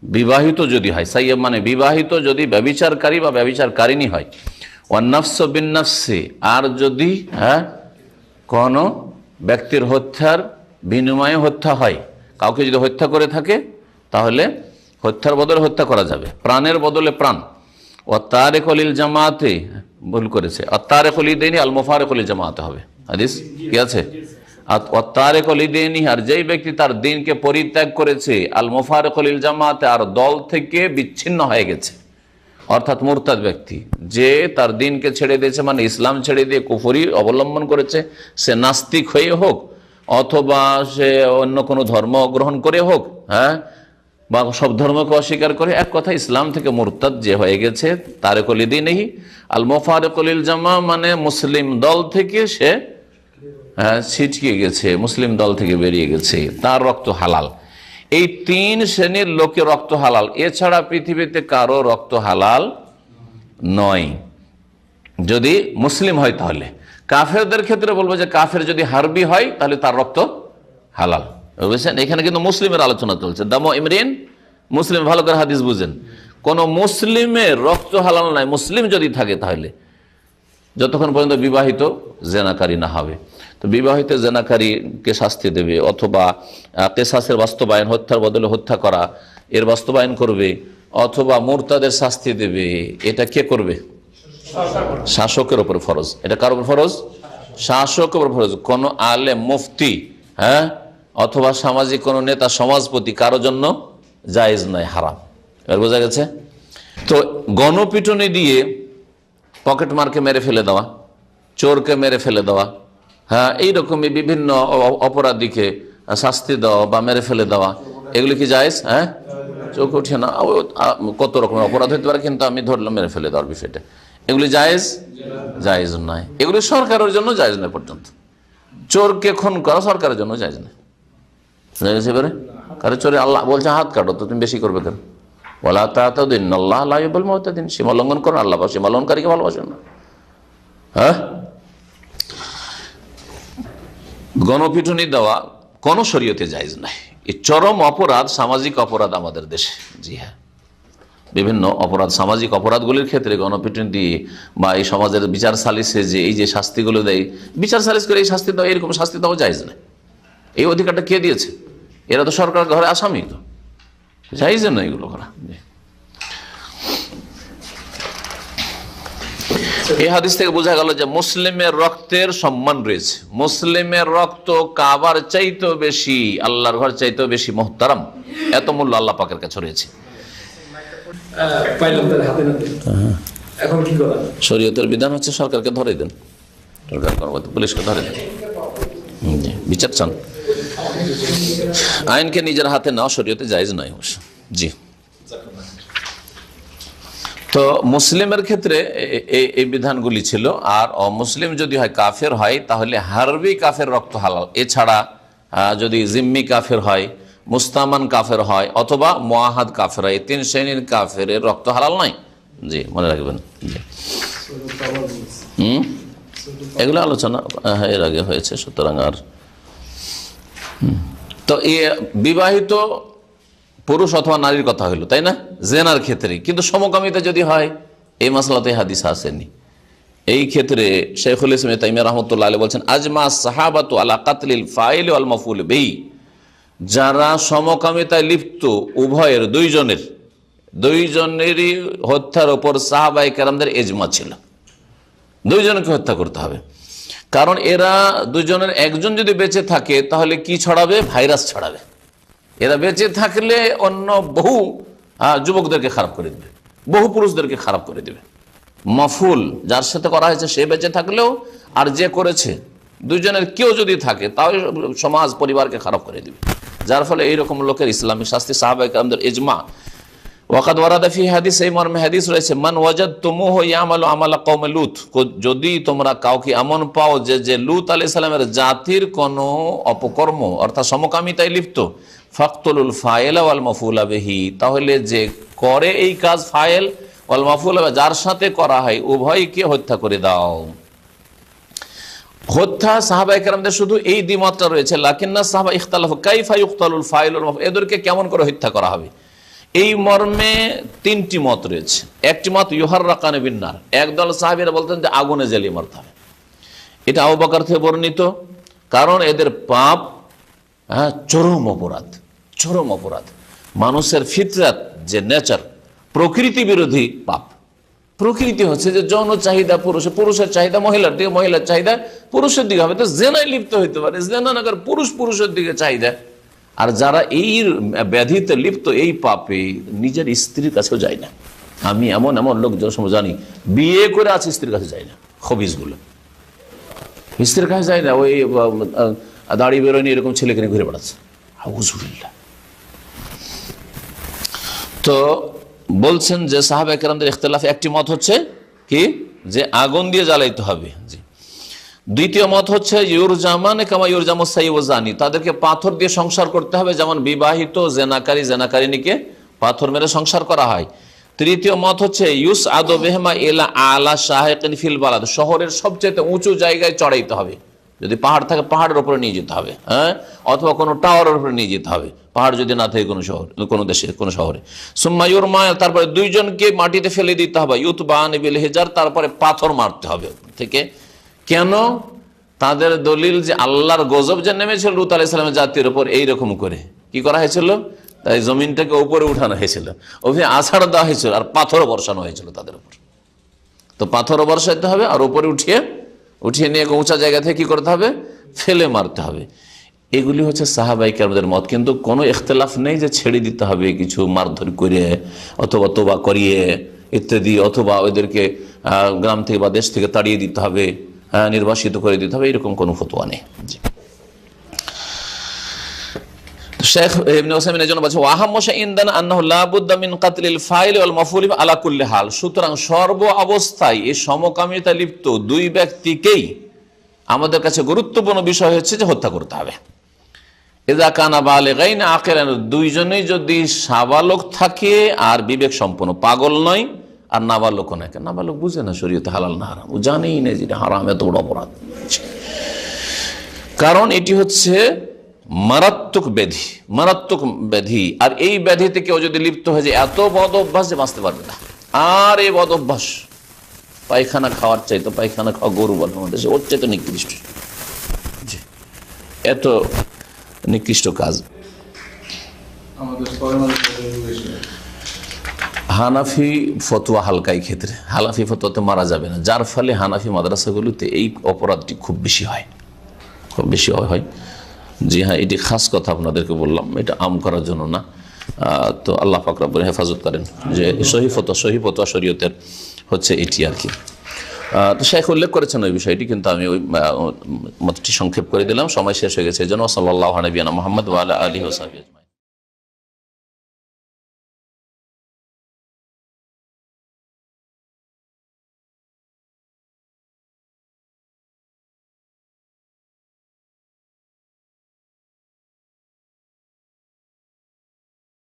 বিবাহিত যদি হয়, সাইয়্যিব মানে বিবাহিত যদি ব্যভিচারকারী বা ব্যভিচারকারিণী হয়, ওয়ান নাফসু বিন নাফসি, আর যদি কোন ব্যক্তির হত্যার বিনিময়ে হত্যা হয়, কাউকে যদি হত্যা করে থাকে তাহলে হত্যার বদলে হত্যা করা যাবে, প্রাণের বদলে প্রাণ। ও তারিক লিল জামাতে, ভুল করেছে, তারিক লিদাইনি আল মুফারিক লিল জামাতে হবে, হাদিস কি আছে? ও তারিক লিদাইনি, আর যেই ব্যক্তি তার দিনকে পরিত্যাগ করেছে, আল মুফারিক লিল জামাতে, আর দল থেকে বিচ্ছিন্ন হয়ে গেছে, অর্থাৎ মুরতাদ ব্যক্তি, যে তার দিনকে ছেড়ে দিয়েছে, মানে ইসলাম ছেড়ে দিয়ে কুফরি অবলম্বন করেছে, সে নাস্তিক হয়ে হোক অথবা সে অন্য কোনো ধর্ম গ্রহণ করে হোক, বা সব ধর্মকে অস্বীকার করে, এক কথা ইসলাম থেকে মুরতাদ যে হয়ে গেছে, তারিকুল দীনিহি আল মুফারিকুল লিল জামা, মানে মুসলিম দল থেকে সে ছিটকে গেছে, মুসলিম দল থেকে বেরিয়ে গেছে, তার রক্ত হালাল। এই তিন শ্রেণীর লোকের রক্ত হালাল, এছাড়া পৃথিবীতে কারো রক্ত হালাল নয় যদি মুসলিম হয়। তাহলে কাফেরদের ক্ষেত্রে বলবো যে কাফের যদি হারবি হয় তাহলে তার রক্ত হালাল, বুঝছেন? এখানে কিন্তু মুসলিমের আলোচনা চলছে, দাম ইমরিন মুসলিম, ভালো করে হাদিস বুঝেন। কোন মুসলিমের রক্ত হালাল নাই মুসলিম যদি থাকে, তাহলে যতক্ষণ পর্যন্ত বিবাহিত জেনাকারী না হবে। তো বিবাহিত জেনাকারীকে শাস্তি দেবে, অথবা কেসাসের বাস্তবায়ন, হত্যার বদলে হত্যা করা, এর বাস্তবায়ন করবে, অথবা মুরতাদের শাস্তি দেবে। এটা কে করবে? শাসকের উপর ফরজ। এটা কার উপর ফরজ? শাসকের উপর ফরজ। কোন আলেম, মুফতি, অথবা সামাজিক কোন নেতা, সমাজপতি, কারো জন্য জায়েজ নয়, হারাম। এবার বোঝা গেছে? তো গণপিটুনি দিয়ে পকেট মারকে মেরে ফেলে দেওয়া, চোরকে মেরে ফেলে দেওয়া, এইরকমই বিভিন্ন অপরাধীকে শাস্তি দেওয়া বা মেরে ফেলে দেওয়া, এগুলি কি জায়েজ? চোখ উঠে না, কত রকমের অপরাধ হতে পারে, কিন্তু আমি ধরলাম মেরে ফেলে দেওয়ার বিষয়টা, এগুলি জায়েজ? জায়েজ নয়। এগুলি সরকারের জন্য জায়েজ নয় পর্যন্ত। চোরকে খুন করা সরকারের জন্য জায়েজ নয়। এবারে কারণ চোরে আল্লাহ বলছে হাত কাটো, তো তুমি বেশি করবে কেন? ওয়ালা তা'তাদিন আল্লাহ লা ইউহিব্বুল মু'তাদিন, সীমা লঙ্ঘন করো, আল্লাহ সীমা লঙ্ঘনকারীকে ভালোবাসেন না। গণপিটুনি দেওয়া কোন শরীয়তে জায়েজ নাই। এই চরম অপরাধ, সামাজিক অপরাধ আমাদের দেশে। জি হ্যাঁ, বিভিন্ন অপরাধ, সামাজিক অপরাধগুলির ক্ষেত্রে গণপিটুনি দিয়ে বা এই সমাজের বিচার সালিসে যে এই যে শাস্তিগুলো দেয়, বিচার সালিস করে এই শাস্তি দেওয়া, এরকম শাস্তি দেওয়া জায়েজ নাই। এই অধিকারটা কে দিয়েছে? এরা তো সরকার ঘরে আসামি, তো জায়েজ না এগুলো করা। এই হাদিস থেকে বোঝা গেল যে মুসলিমের রক্তের সম্মান রয়েছে। মুসলিমের রক্ত কাবার চাইতেও বেশি, আল্লাহর ঘর চাইতেও বেশি মুহতারাম, এত মূল্য আল্লাহ পাকের কাছে রয়েছে। এখন কি করা? শরীয়তের বিধান হচ্ছে সরকারকে ধরে দেন, সরকার কর্মকর্তা পুলিশকে ধরে দেন, বিচার চান। আইনকে নিজের হাতে নেওয়া শরীয়তে জায়েজ নয় অবশ্য। জি, তো মুসলিমের ক্ষেত্রে এই বিধানগুলি ছিল। আর অমুসলিম যদি হয়, কাফের হয়, তাহলে হারবি কাফের রক্ত হালাল। এছাড়া যদি জিম্মি কাফের হয়, মুস্তামান কাফের হয়, অথবা মুআহাদ কাফের হয়, এই তিন শ্রেণীর কাফের রক্ত হালাল নয়। জি, মনে রাখবেন। এগুলো আলোচনা এর আগে হয়েছে, সুতরাং আর তো বিবাহিত পুরুষ অথবা নারীর কথা হইল, তাই না, জেনার ক্ষেত্রে। কিন্তু সমকামিতা যদি হয়, এই মাসলাতে হাদিস আসেনি। এই ক্ষেত্রে শেখুল ইসলাম তাইমিয়া রাহমাতুল্লাহ আলাইহি বলছেন, আজমা সাহাবাতু আলা কাতলিল ফাইল ওয়াল মাফউল বিহি, যারা সমকামিতায় লিপ্ত উভয়ের, দুইজনেরই হত্যার উপর সাহাবায়ে কেরামদের ইজমা ছিল, দুইজনকে হত্যা করতে হবে। কারণ এরা দুজনের একজন যদি বেঁচে থাকে তাহলে কি ছড়াবে? ভাইরাস ছড়াবে। এরা বেঁচে থাকলে অন্য বহু যুবকদেরকে খারাপ করে দেবে, বহু পুরুষদেরকে খারাপ করে দেবে। মাফুল, যার সাথে করা হয়েছে সে বেঁচে থাকলেও, আর যে করেছে, দুজনের কেউ যদি থাকে তাহলে সমাজ, পরিবারকে খারাপ করে দেবে। যার ফলে এইরকম লোকের ইসলামিক শাস্তি সাহাবায়ে কেরামদের ইজমা ওয়াকাদ ওয়ারাদা ফি হাদিস, এই মর্মে হাদিস রয়েছে, মান ওয়াজাদতুমুহু ইয়ামালু আমালা কওমে লূত, যদি তোমরা কাউকে এমন পাও যে লূত আলাইহিস সালামের জাতির কোনো অপকর্ম অর্থাৎ সমকামিতায় লিপ্ত, ফাকতুলুল ফাইলা ওয়াল মাফউলা বিহি, তাহলে যে করে এই কাজ ফাইল ওয়াল মাফউলা, যার সাথে করা হয় উভয়কে হত্যা করে দাও। হত্যা সাহাবায়ে কেরামদের শুধু এই দ্বিমতটা রয়েছে, লাকিন্না সাহাবা ইখতালাফু কাইফা ইউকতালুল ফাইল ওয়াল মাফউল, এদেরকে কেমন করে হত্যা করা হবে এই মর্মে তিনটি মত রয়েছে। একটি মত ইউহাররাকানে বিন্নার, একদল সাহাবীরা বলতেন যে আগুনে জ্বালিয়ে মারতে হবে। এটা আবু বকর থেকে বর্ণিত, কারণ এদের পাপ চরম অপরাধ, চরম অপরাধ। মানুষের ফিতরাত যে নেচার, প্রকৃতি বিরোধী পাপ। প্রকৃতি হচ্ছে যে যৌন চাহিদা পুরুষের চাহিদা মহিলার দিকে, মহিলার চাহিদা পুরুষের দিকে হবে, তো জেনায় লিপ্ত হইতে পারে, জেনা নাগার পুরুষের দিকে চাহিদা। আর যারা এই ব্যাধিতে লিপ্ত, এই পাপে নিজের স্ত্রীর কাছেও যায় না। আমি এমন লোক জানি বিয়ে করে আছে, স্ত্রীর কাছে যায় না, খবিজগুলো স্ত্রীর কাছে যায় না, ওই দাড়ি বেরোয়নি এরকম ছেলেকে নিয়ে ঘুরে বেড়াচ্ছে। আউযুবিল্লাহ। তো বলছেন যে সাহাবায়ে কেরামদের ইখতিলাফে একটি মত হচ্ছে কি, যে আগুন দিয়ে জ্বালাইতে হবে। জি। দ্বিতীয় মত হচ্ছে ইউরজামানে কামা ইউরজামুস সাইয়্যিব ওয়াজ জানি, তাদেরকে পাথর দিয়ে সংসার করতে হবে, যেমন বিবাহিত জেনাকারিনীকে পাথর মেরে সংসার করা হয়। তৃতীয় মত হচ্ছে ইউস আদো বেহমা ইলা আলা শাহিকিন ফিল বালাদ, শহরের সবচেয়ে উঁচু জায়গায় চড়াইতে হবে। যদি পাহাড় থাকে পাহাড়ের উপরে নিয়ে যেতে হবে, অথবা কোনো টাওয়ারের উপরে নিয়ে যেতে হবে, পাহাড় যদি না থাকে কোনো শহর, কোনো দেশে, কোনো শহরে। সুম্মা ইউরমা, তারপরে দুইজনকে মাটিতে ফেলে দিতে হবে, ইউতবান বিল হিজার, তারপরে পাথর মারতে হবে থেকে। কেন? তাদের দলিল যে আল্লাহর গজব যে নেমেছিল লূত আলাইহিস সালামের জাতির উপর, এইরকম করে কি করা হয়েছিল, তাই জমিনটাকে উপরে উঠানো হয়েছিল, ওখানে আছাড় দেওয়া হয়েছিল, আর পাথরও বর্ষানো হয়েছিল তাদের উপর। তো পাথরও বর্ষাতে হবে, আর উপরে উঠিয়ে নিয়ে উঁচা জায়গা থেকে কি করতে হবে, ফেলে মারতে হবে। এগুলি হচ্ছে সাহাবায়ে কেরামদের মত। কিন্তু কোনো ইখতিলাফ নেই যে ছেড়ে দিতে হবে কিছু মারধর করে অথবা তোবা করিয়ে ইত্যাদি, অথবা ওদেরকে গ্রাম থেকে বা দেশ থেকে তাড়িয়ে দিতে হবে, নির্বাসিত করে দিতে হবে, এরকম কোনো ফতোয়া নেই। শেখ ইবনে উসাইমিন এজন্য বলছে ওয়াহাম্মু শাইইন আন্নাহু লা বুদ্দা মিন কাতলিল ফাইল ওয়াল মাফউল আলা কুল্লি হাল, সুতরাং সর্ব অবস্থায় এই সমকামিতা লিপ্ত দুই ব্যক্তিকেই আমাদের কাছে গুরুত্বপূর্ণ বিষয় হচ্ছে যে হত্যা করতে হবে। ইযা কানা বালিগাইন আকিলান, দুইজনেই যদি সাবালক থাকে আর বিবেক সম্পন্ন, পাগল নয় আর নাবালক নয়। নাবালক বুঝে না শরীয়তে হালাল না হারাম, ও জানেই না যে হারাম এত বড় অপরাধ। কারণ এটি হচ্ছে মারাত্মক ব্যাধি, আর এই ব্যাধিতে কেউ যদি লিপ্ত হয়ে যায়, এত বদ অভ্যাস যে বাঁচতে পারবে না। আর এই বদ অভ্যাস পায়খানা খাওয়ার চাইতো, পায়খানা খাওয়া গরু বলে আমাদের, ওর চাইতো নিকৃষ্ট, এত নিকৃষ্ট কাজ। হানাফি ফতোয়া হালকা এই ক্ষেত্রে, হানাফি ফতোয়াতে মারা যাবে না, যার ফলে হানাফি মাদ্রাসাগুলোতে এই অপরাধটি খুব বেশি হয়। জি হ্যাঁ, এটি খাস কথা আপনাদেরকে বললাম, এটা আম করার জন্য না। তো আল্লাহ পাক রব্বুল হেফাজত করেন যে সহি ফতোয়া শরীয়তের হচ্ছে এটি আর কি। তো শেখ উল্লেখ করেছেন ওই বিষয়টি, কিন্তু আমি ওই মতটি সংক্ষেপ করে দিলাম, সময় শেষ হয়ে গেছে। এই জন্য সাল্লাল্লাহু আলাইহি ওয়া সাল্লাম মুহাম্মদ ওয়া আলা আলিহি ওয়া সাহবিহি।